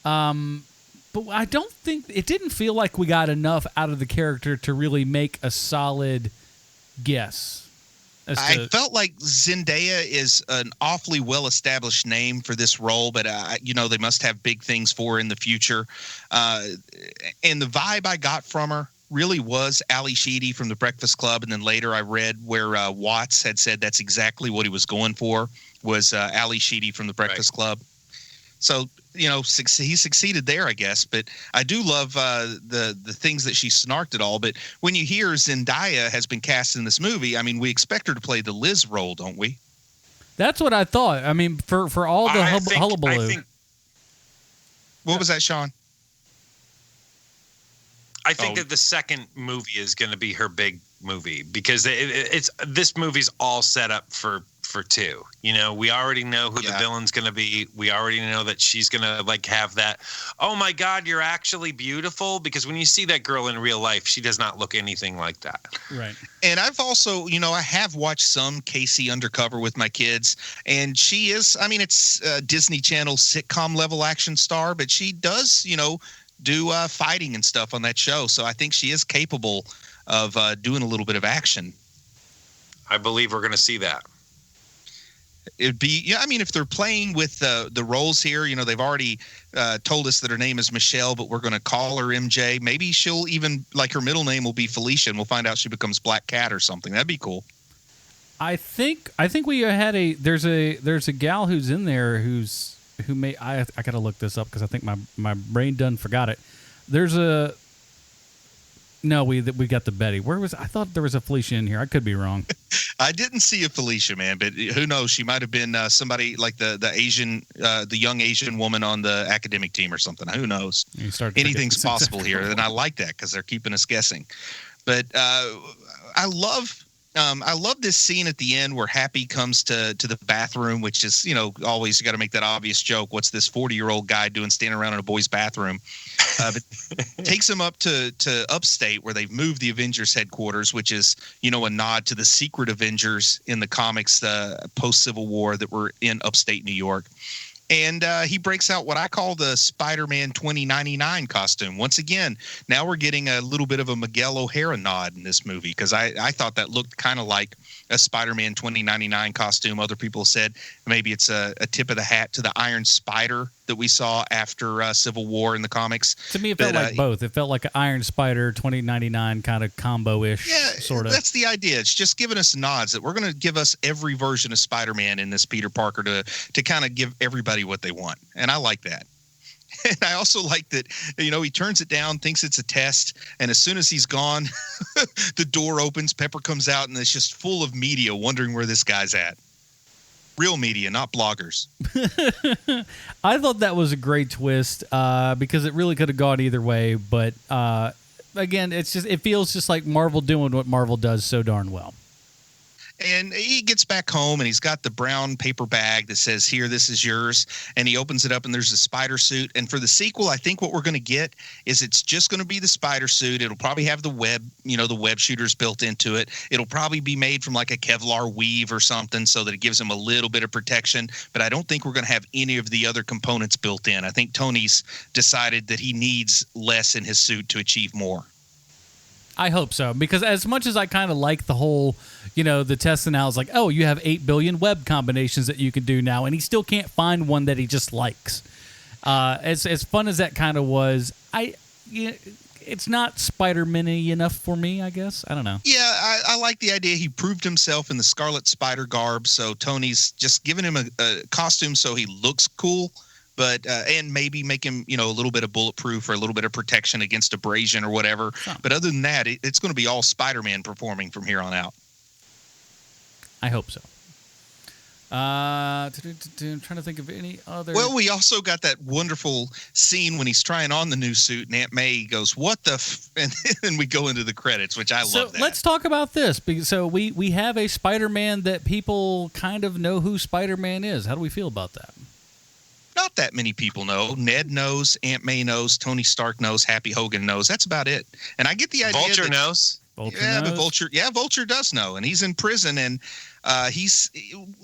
But I don't think, it didn't feel like we got enough out of the character to really make a solid guess. I felt like Zendaya is an awfully well-established name for this role, but they must have big things for her in the future. And the vibe I got from her really was Ali Sheedy from The Breakfast Club, and then later I read where Watts had said that's exactly what he was going for, was Ali Sheedy from The Breakfast Club. So, he succeeded there, I guess. But I do love the things that she snarked at all. But when you hear Zendaya has been cast in this movie, I mean, we expect her to play the Liz role, don't we? That's what I thought. I mean, for all the hullabaloo. What was that, Sean? I think that the second movie is going to be her big movie because this movie's all set up for two. You know, we already know who the villain's going to be. We already know that she's going to like have that, oh my God, you're actually beautiful. Because when you see that girl in real life, she does not look anything like that. Right. And I've also, I have watched some Casey Undercover with my kids, and she is, I mean, it's Disney Channel sitcom level action star, but she does, do fighting and stuff on that show. So I think she is capable of doing a little bit of action. I believe we're going to see that. It'd be, I mean, if they're playing with the roles here, they've already told us that her name is Michelle, but we're going to call her MJ. Maybe she'll even, like, her middle name will be Felicia, and we'll find out she becomes Black Cat or something. That'd be cool. I think we had there's a gal who's in there who may, I got to look this up because I think my brain done forgot it. We got the Betty. I thought there was a Felicia in here. I could be wrong. I didn't see a Felicia, man, but who knows? She might have been somebody like the Asian, the young Asian woman on the academic team or something. Who knows? Anything's possible here, and I like that because they're keeping us guessing. But I love this scene at the end where Happy comes to the bathroom, which is, always you got to make that obvious joke. What's this 40-year-old guy doing standing around in a boy's bathroom? But takes him up to upstate where they've moved the Avengers headquarters, which is, a nod to the secret Avengers in the comics, the post-Civil War that were in upstate New York. And he breaks out what I call the Spider-Man 2099 costume. Once again, now we're getting a little bit of a Miguel O'Hara nod in this movie because I thought that looked kind of like a Spider-Man 2099 costume. Other people said maybe it's a tip of the hat to the Iron Spider that we saw after Civil War in the comics. To me, it felt like both. It felt like an Iron Spider 2099 kind of combo-ish sort of. That's the idea. It's just giving us nods that we're going to give us every version of Spider-Man in this Peter Parker to kind of give everybody what they want. And I like that. And I also like that, he turns it down, thinks it's a test, and as soon as he's gone, the door opens, Pepper comes out, and it's just full of media wondering where this guy's at. Real media, not bloggers. I thought that was a great twist because it really could have gone either way. But again, it feels just like Marvel doing what Marvel does so darn well. And he gets back home and he's got the brown paper bag that says, here, this is yours. And he opens it up and there's a spider suit. And for the sequel, I think what we're going to get is it's just going to be the spider suit. It'll probably have the web, the web shooters built into it. It'll probably be made from like a Kevlar weave or something so that it gives him a little bit of protection. But I don't think we're going to have any of the other components built in. I think Tony's decided that he needs less in his suit to achieve more. I hope so, because as much as I kind of like the whole, the test and now is like, oh, you have 8 billion web combinations that you can do now, and he still can't find one that he just likes. As fun as that kind of was, it's not Spider-Man-y enough for me, I guess. I don't know. Yeah, I like the idea. He proved himself in the Scarlet Spider garb, so Tony's just giving him a costume so he looks cool. But and maybe make him, a little bit of bulletproof or a little bit of protection against abrasion or whatever. Huh. But other than that, it's going to be all Spider-Man performing from here on out. I hope so. I'm trying to think of any other. Well, we also got that wonderful scene when he's trying on the new suit, and Aunt May goes, "What the?" And then we go into the credits, which I love. That. Let's talk about this. So we have a Spider-Man that people kind of know who Spider-Man is. How do we feel about that? Not that many people know. Ned knows, Aunt May knows, Tony Stark knows, Happy Hogan knows. That's about it. And I get the idea. Vulture knows. But Vulture does know, and he's in prison, and he's,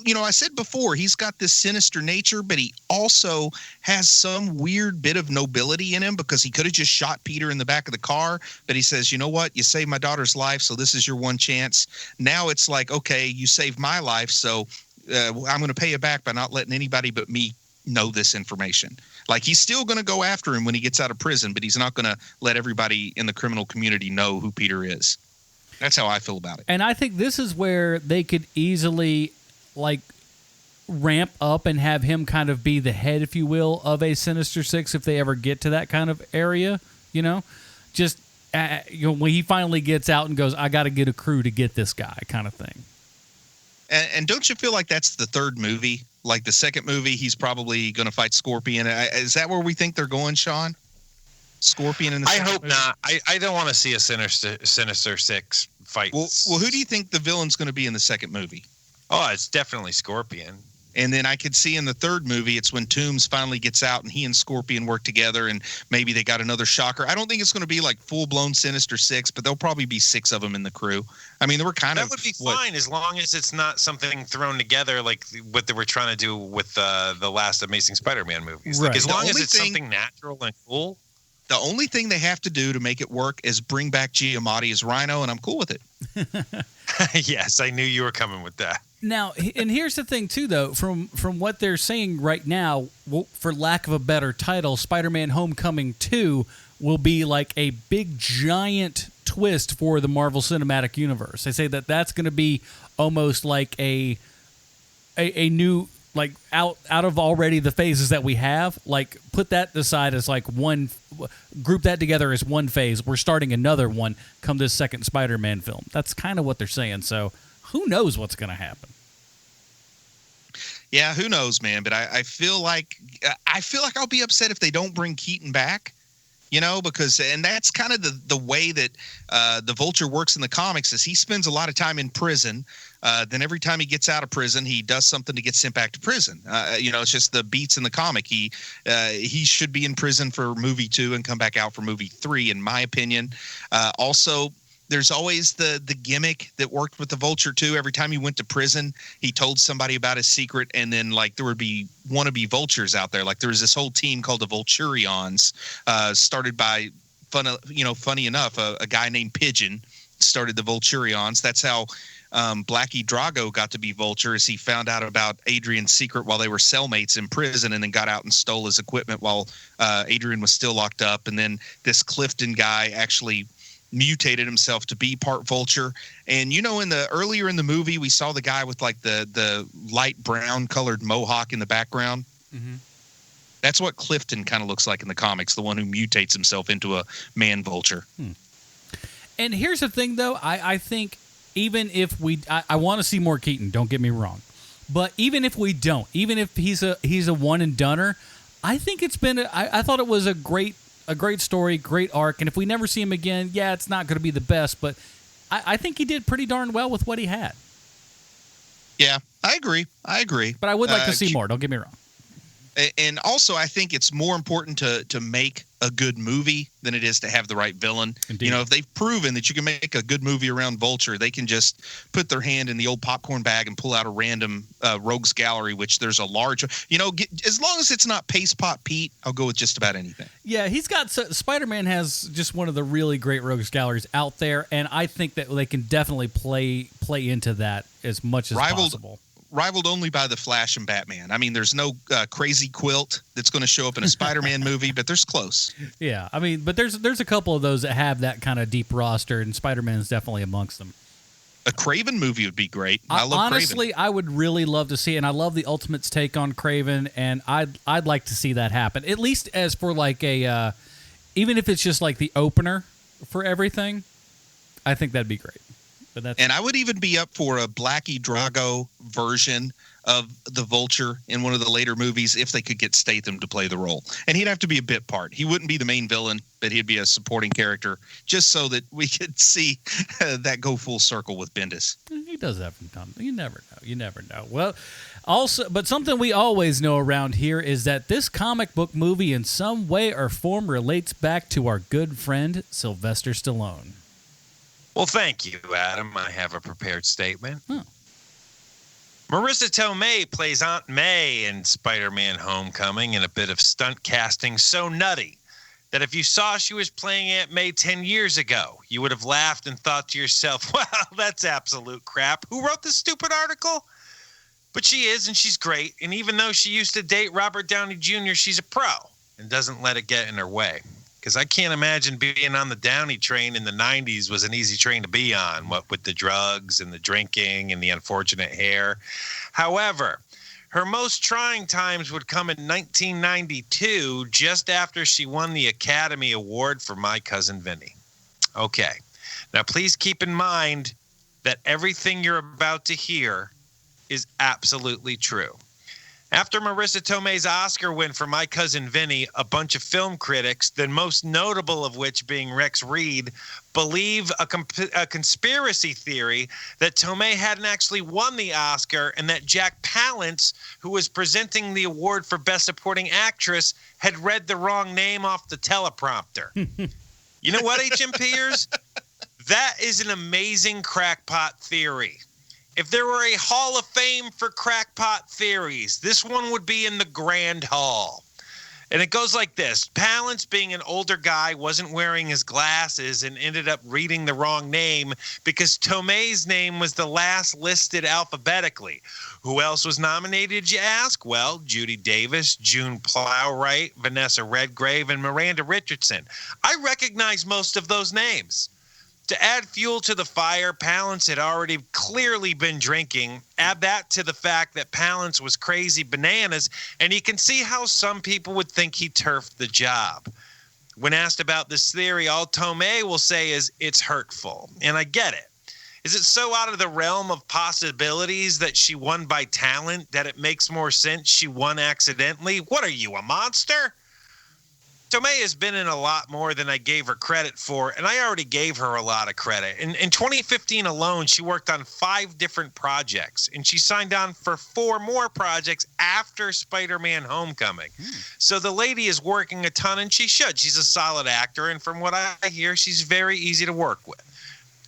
I said before, he's got this sinister nature, but he also has some weird bit of nobility in him because he could have just shot Peter in the back of the car, but he says, you know what, you saved my daughter's life, so this is your one chance. Now it's like, okay, you saved my life, so I'm going to pay you back by not letting anybody but me know this information. Like, he's still going to go after him when he gets out of prison, but he's not going to let everybody in the criminal community know who Peter is. That's how I feel about it. And I think this is where they could easily, ramp up and have him kind of be the head, if you will, of a Sinister Six if they ever get to that kind of area, Just, when he finally gets out and goes, I got to get a crew to get this guy kind of thing. And don't you feel like that's the third movie? Like the second movie, he's probably going to fight Scorpion. Is that where we think they're going, Sean? Scorpion in the I second hope movie? not. I don't want to see a Sinister Six fight. Well, who do you think the villain's going to be in the second movie? Oh, it's definitely Scorpion. And then I could see in the third movie, it's when Toombs finally gets out and he and Scorpion work together and maybe they got another shocker. I don't think it's going to be like full-blown Sinister Six, but there'll probably be 6 of them in the crew. I mean, they were kind of... That would be fine as long as it's not something thrown together like what they were trying to do with the last Amazing Spider-Man movies. Right. Like, as long as only it's something natural and cool. The only thing they have to do to make it work is bring back Giamatti as Rhino, and I'm cool with it. Yes, I knew you were coming with that. Now, and here's the thing, too, though. From what they're saying right now, for lack of a better title, Spider-Man Homecoming 2 will be like a big, giant twist for the Marvel Cinematic Universe. They say that that's going to be almost like a new, like, out of already the phases that we have. Like, put that aside as, like, one, group that together as one phase. We're starting another one come this second Spider-Man film. That's kind of what they're saying, so... Who knows what's going to happen? Yeah, who knows, man? But I feel like I'll be upset if they don't bring Keaton back. You know, because and that's kind of the way that the Vulture works in the comics is he spends a lot of time in prison. Then every time he gets out of prison, he does something to get sent back to prison. You know, it's just the beats in the comic. He should be in prison for movie 2 and come back out for movie 3, in my opinion. Also. There's always the gimmick that worked with the Vulture too. Every time he went to prison, he told somebody about his secret, and then like there would be wannabe vultures out there. Like there was this whole team called the Vulturions, started by funny enough, a guy named Pigeon started the Vulturions. That's how Blackie Drago got to be Vulture, as he found out about Adrian's secret while they were cellmates in prison, and then got out and stole his equipment while Adrian was still locked up. And then this Clifton guy actually mutated himself to be part Vulture. And you know, earlier in the movie we saw the guy with like the light brown colored mohawk in the background. Mm-hmm. That's what Clifton kind of looks like in the comics, the one who mutates himself into a man Vulture. And here's the thing though, I think even if I want to see more Keaton, don't get me wrong, but even if we don't, even if he's a one and doneer, I think it's been I thought it was a great story, great arc, and if we never see him again, yeah, it's not going to be the best, but I think he did pretty darn well with what he had. Yeah, I agree. But I would like to see more, don't get me wrong. And also, I think it's more important to make a good movie than it is to have the right villain. Indeed. You know, if they've proven that you can make a good movie around Vulture, they can just put their hand in the old popcorn bag and pull out a random rogues gallery, which there's a large, as long as it's not Paste Pot Pete, I'll go with just about anything. Yeah, Spider-Man has just one of the really great rogues galleries out there, and I think that they can definitely play into that as much as possible. Rivaled only by the Flash and Batman. I mean, there's no crazy quilt that's going to show up in a Spider-Man movie, but there's close. Yeah, I mean, but there's a couple of those that have that kind of deep roster, and Spider-Man is definitely amongst them. A Kraven movie would be great. I love honestly, Kraven. I would really love to see it, and I love the Ultimates take on Kraven, and I'd like to see that happen. At least as for like a, even if it's just like the opener for everything, I think that'd be great. And I would even be up for a Blackie Drago version of the Vulture in one of the later movies if they could get Statham to play the role. And he'd have to be a bit part. He wouldn't be the main villain, but he'd be a supporting character just so that we could see that go full circle with Bendis. He does have some time. You never know. Well, also, but something we always know around here is that this comic book movie in some way or form relates back to our good friend Sylvester Stallone. Well, thank you, Adam. I have a prepared statement. Oh. Marissa Tomei plays Aunt May in Spider-Man Homecoming in a bit of stunt casting so nutty that if you saw she was playing Aunt May 10 years ago, you would have laughed and thought to yourself, well, that's absolute crap. Who wrote this stupid article? But she is, and she's great. And even though she used to date Robert Downey Jr., she's a pro and doesn't let it get in her way. Because I can't imagine being on the Downey train in the 90s was an easy train to be on, what with the drugs and the drinking and the unfortunate hair. However, her most trying times would come in 1992, just after she won the Academy Award for My Cousin Vinny. Okay, now please keep in mind that everything you're about to hear is absolutely true. After Marissa Tomei's Oscar win for My Cousin Vinny, a bunch of film critics, the most notable of which being Rex Reed, believe a conspiracy theory that Tomei hadn't actually won the Oscar and that Jack Palance, who was presenting the award for Best Supporting Actress, had read the wrong name off the teleprompter. You know what, HMPers? That is an amazing crackpot theory. If there were a Hall of Fame for crackpot theories, this one would be in the Grand Hall. And it goes like this. Palance, being an older guy, wasn't wearing his glasses and ended up reading the wrong name because Tomei's name was the last listed alphabetically. Who else was nominated, you ask? Well, Judy Davis, June Plowright, Vanessa Redgrave, and Miranda Richardson. I recognize most of those names. To add fuel to the fire, Palance had already clearly been drinking. Add that to the fact that Palance was crazy bananas, and you can see how some people would think he turfed the job. When asked about this theory, all Tomei will say is, it's hurtful. And I get it. Is it so out of the realm of possibilities that she won by talent that it makes more sense she won accidentally? What are you, a monster? Tomei has been in a lot more than I gave her credit for, and I already gave her a lot of credit. In 2015 alone, she worked on 5 different projects, and she signed on for 4 more projects after Spider-Man Homecoming. So the lady is working a ton, and she should. She's a solid actor, and from what I hear, she's very easy to work with,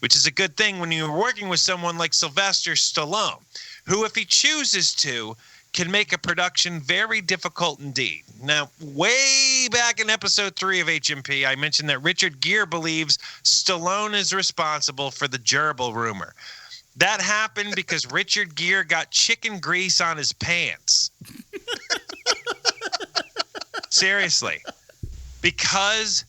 which is a good thing when you're working with someone like Sylvester Stallone, who, if he chooses to, can make a production very difficult indeed. Now, way back in episode 3 of HMP, I mentioned that Richard Gere believes Stallone is responsible for the gerbil rumor. That happened because Richard Gere got chicken grease on his pants. Seriously. Because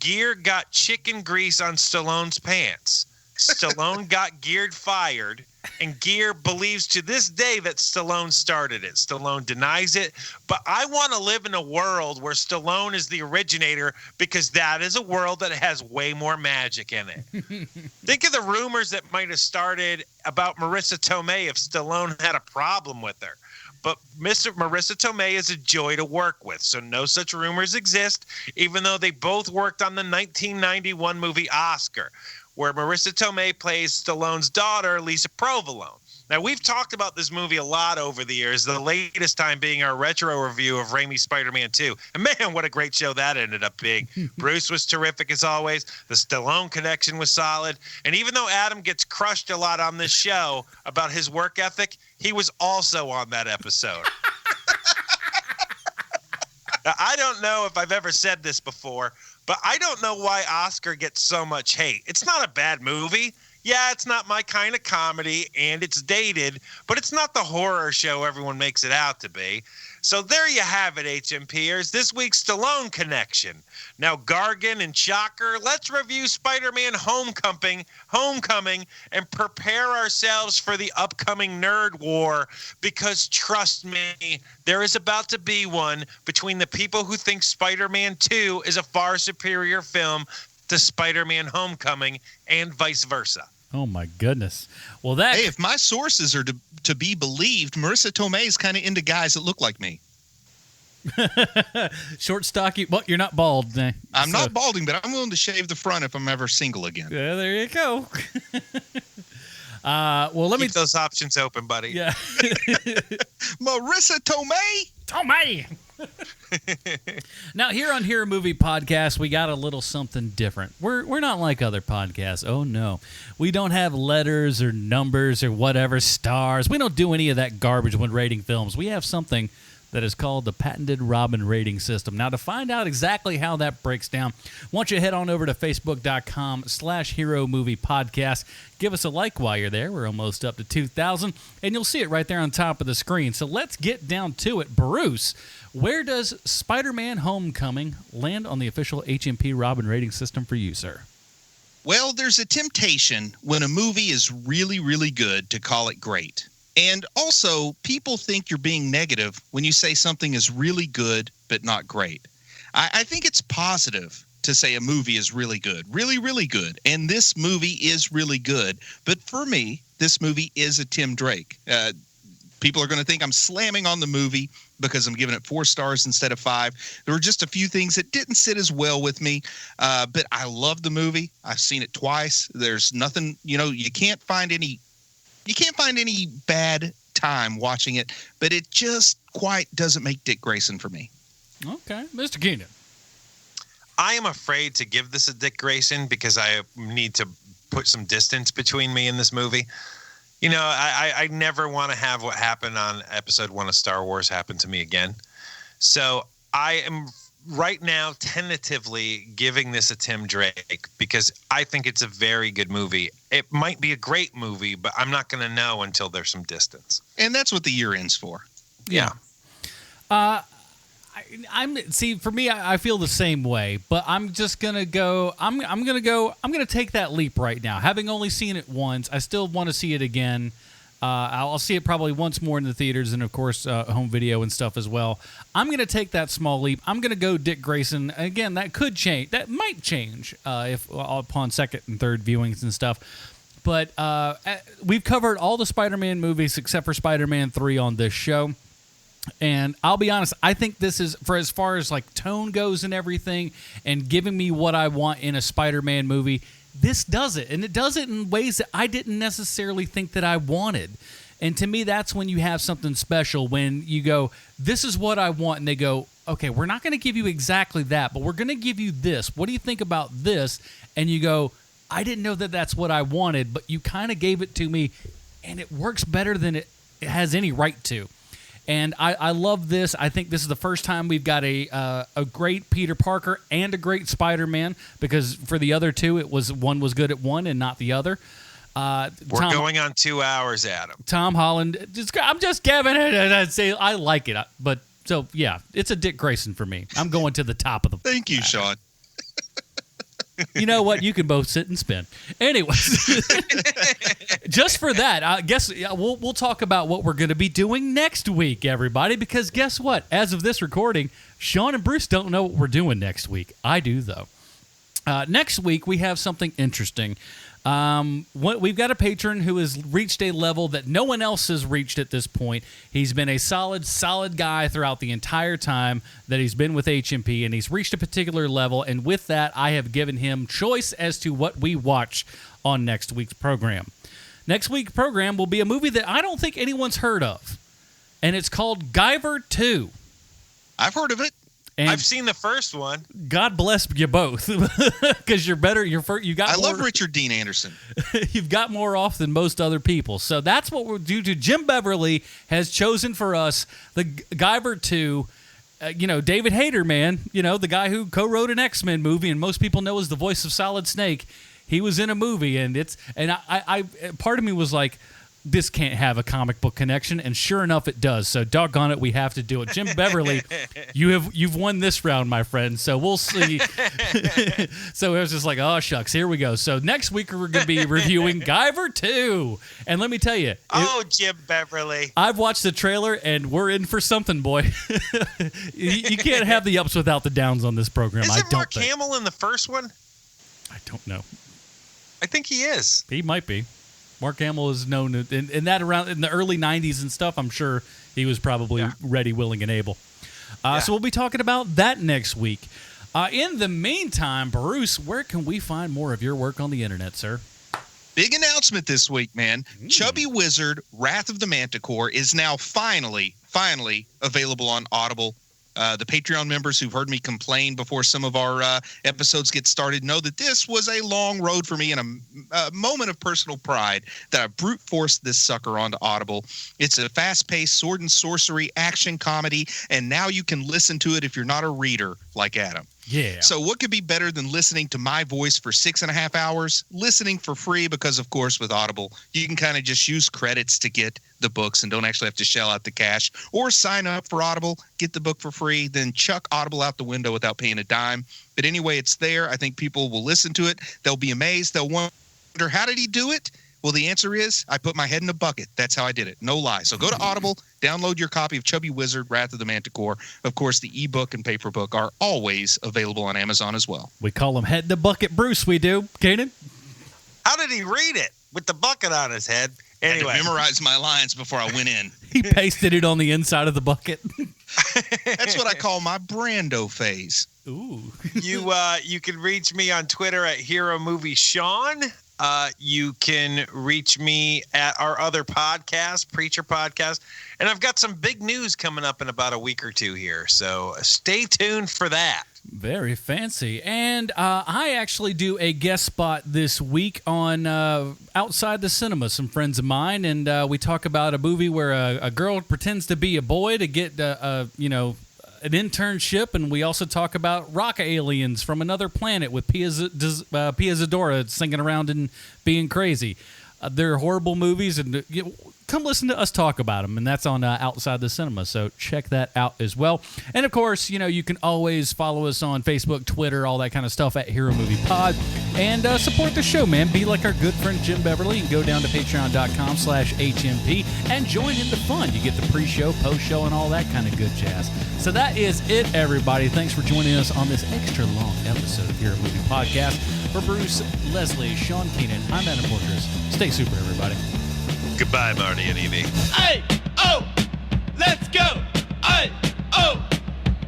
Gere got chicken grease on Stallone's pants. Stallone got Gere fired, and Gere believes to this day that Stallone started it. Stallone denies it, but I want to live in a world where Stallone is the originator because that is a world that has way more magic in it. Think of the rumors that might have started about Marissa Tomei if Stallone had a problem with her. But Marissa Tomei is a joy to work with, so no such rumors exist, even though they both worked on the 1991 movie Oscar, where Marissa Tomei plays Stallone's daughter, Lisa Provolone. Now, we've talked about this movie a lot over the years, the latest time being our retro review of Raimi's Spider-Man 2. And man, what a great show that ended up being. Bruce was terrific as always. The Stallone connection was solid. And even though Adam gets crushed a lot on this show about his work ethic, he was also on that episode. Now, I don't know if I've ever said this before, but I don't know why Oscar gets so much hate. It's not a bad movie. Yeah, it's not my kind of comedy, and it's dated, but it's not the horror show everyone makes it out to be. So there you have it, HMPers. This week's Stallone connection. Now, Gargan and Shocker, let's review Spider-Man Homecoming and prepare ourselves for the upcoming nerd war, because trust me, there is about to be one between the people who think Spider-Man 2 is a far superior film to Spider-Man Homecoming and vice versa. Oh, my goodness. Well, hey, if my sources are to be believed, Marissa Tomei is kind of into guys that look like me. Short, stocky. Well, you're not bald. I'm not balding, but I'm willing to shave the front if I'm ever single again. Yeah, there you go. Well, let me keep those options open, buddy. Yeah. Marissa Tomei. Now, here on Hero Movie Podcast, we got a little something different. We're not like other podcasts. Oh, no. We don't have letters or numbers or whatever, stars. We don't do any of that garbage when rating films. We have something that is called the patented Robin rating system. Now, to find out exactly how that breaks down, why don't you head on over to facebook.com/Hero Movie Podcast. Give us a like while you're there. We're almost up to 2,000, and you'll see it right there on top of the screen. So let's get down to it. Bruce, where does Spider-Man Homecoming land on the official HMP Robin rating system for you, sir? Well, there's a temptation when a movie is really, really good to call it great. And also, people think you're being negative when you say something is really good but not great. I think it's positive to say a movie is really good, really, really good. And this movie is really good. But for me, this movie is a Tim Drake. People are going to think I'm slamming on the movie because I'm giving it 4 stars instead of 5. There were just a few things that didn't sit as well with me, but I love the movie. I've seen it twice. There's nothing, you can't find any bad time watching it, but it just quite doesn't make Dick Grayson for me. Okay, Mr. Keenan. I am afraid to give this a Dick Grayson because I need to put some distance between me and this movie. I never want to have what happened on episode 1 of Star Wars happen to me again. So I am right now tentatively giving this a Tim Drake because I think it's a very good movie. It might be a great movie, but I'm not going to know until there's some distance. And that's what the year ends for. Yeah. For me, I feel the same way, but I'm just gonna go. I'm gonna take that leap right now. Having only seen it once, I still want to see it again. I'll see it probably once more in the theaters and of course home video and stuff as well. I'm gonna take that small leap. I'm gonna go Dick Grayson again. That could change. That might change if upon second and third viewings and stuff. But we've covered all the Spider-Man movies except for Spider-Man 3 on this show. And I'll be honest, I think this is, for as far as like tone goes and everything and giving me what I want in a Spider-Man movie, this does it. And it does it in ways that I didn't necessarily think that I wanted. And to me, that's when you have something special, when you go, this is what I want. And they go, okay, we're not going to give you exactly that, but we're going to give you this. What do you think about this? And you go, I didn't know that that's what I wanted, but you kind of gave it to me, and it works better than it has any right to. And I love this. I think this is the first time we've got a great Peter Parker and a great Spider-Man, because for the other two, one was good at one and not the other. We're going on 2 hours, Adam. Tom Holland. I'm just giving it. And I'd say I like it. But so, yeah, it's a Dick Grayson for me. I'm going to the top of the. Thank you, Sean. You know what? You can both sit and spin. Anyways, just for that, I guess we'll talk about what we're going to be doing next week, everybody, because guess what? As of this recording, Sean and Bruce don't know what we're doing next week. I do, though. Next week, we have something interesting. We've got a patron who has reached a level that no one else has reached at this point. He's been a solid guy throughout the entire time that he's been with HMP, and he's reached a particular level, and with that, I have given him choice as to what we watch on next week's program. Next week's program will be a movie that I don't think anyone's heard of, and it's called Guyver 2. I've heard of it. And I've seen the first one. God bless you both, because you're better. I love Richard Dean Anderson. You've got more off than most other people. So that's what we're due to. Jim Beverly has chosen for us the Guyver 2. David Hayter, man. The guy who co-wrote an X-Men movie, and most people know as the voice of Solid Snake. He was in a movie, and I part of me was like, this can't have a comic book connection, and sure enough, it does. So doggone it, we have to do it. Jim Beverly, you've won this round, my friend. So we'll see. So it was just like, oh shucks, here we go. So next week we're going to be reviewing Guyver 2, and let me tell you, Jim Beverly, I've watched the trailer, and we're in for something, boy. you can't have the ups without the downs on this program. Isn't Mark Hamill in the first one? I don't know. I think he is. He might be. Mark Hamill is known in that around in the early 90s and stuff. I'm sure he was probably ready, willing, and able. So we'll be talking about that next week. In the meantime, Bruce, where can we find more of your work on the internet, sir? Big announcement this week, man. Chubby Wizard, Wrath of the Manticore is now finally available on Audible. The Patreon members who've heard me complain before some of our episodes get started know that this was a long road for me and a moment of personal pride that I brute forced this sucker onto Audible. It's a fast-paced sword and sorcery action comedy, and now you can listen to it if you're not a reader like Adam. Yeah. So what could be better than listening to my voice for 6.5 hours? Listening for free, because, of course, with Audible, you can kind of just use credits to get the books and don't actually have to shell out the cash, or sign up for Audible, get the book for free, then chuck Audible out the window without paying a dime. But anyway, it's there. I think people will listen to it. They'll be amazed. They'll wonder, how did he do it? Well, the answer is I put my head in a bucket. That's how I did it. No lie. So go to Audible, download your copy of Chubby Wizard, Wrath of the Manticore. Of course, the ebook and paper book are always available on Amazon as well. We call him Head in the Bucket Bruce, we do. Keenan? How did he read it with the bucket on his head? Anyway. I had to memorize my lines before I went in. He pasted it on the inside of the bucket. That's what I call my Brando phase. Ooh. You can reach me on Twitter at Hero Movie Sean. You can reach me at our other podcast, Preacher Podcast. And I've got some big news coming up in about a week or two here. So stay tuned for that. Very fancy. And I actually do a guest spot this week on Outside the Cinema, some friends of mine. And we talk about a movie where a girl pretends to be a boy to get, an internship. And we also talk about rock aliens from another planet with Pia Zadora singing around and being crazy. They're horrible movies, and come listen to us talk about them, and that's on Outside the Cinema, so check that out as well. And, of course, you can always follow us on Facebook, Twitter, all that kind of stuff at Hero Movie Pod, and support the show, man. Be like our good friend Jim Beverly and go down to patreon.com/HMP and join in the fun. You get the pre-show, post-show, and all that kind of good jazz. So that is it, everybody. Thanks for joining us on this extra long episode of Hero Movie Podcast. For Bruce, Leslie, Sean Keenan, I'm Adam Portrais. Stay super, everybody. Goodbye, Marty and Evie. Hey, oh, let's go. Hey, oh,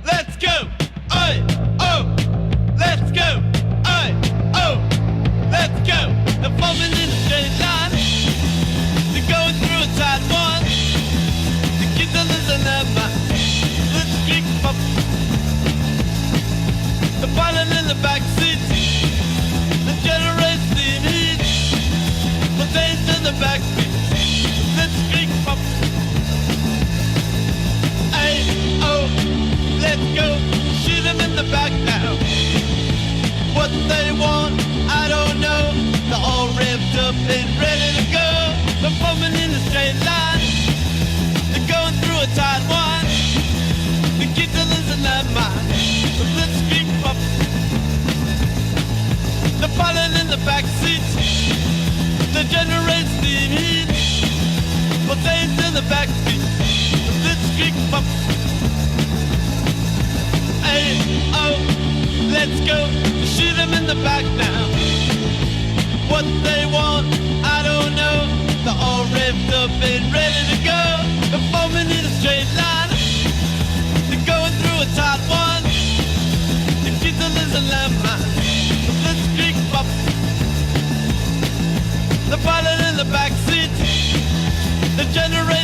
let's go. Hey, oh, let's go. Hey, oh, let's go. They're forming in a straight line. They're going through a tight one. The kids are losing their mind. Let's kick up. They're piling in the back seat. The generation heat. We'll take to the back seat. Let's kick up. Hey, oh, let's go. Shoot them in the back now. What they want, I don't know. They're all revved up and ready to go. They're forming in a straight line. They're going through a tight one. The kids are losing their mind. Let's kick up. They're piling in the back seat. The generate steam heat. We'll take to the back seat. Let's kick up. Hey, oh, let's go. Shoot them in the back now. What they want, I don't know. They're all revved up and ready to go. They're forming in a straight line. They're going through a tight one. The kids are losing their mind. Let's kick up. They're piling in the back seat. The generation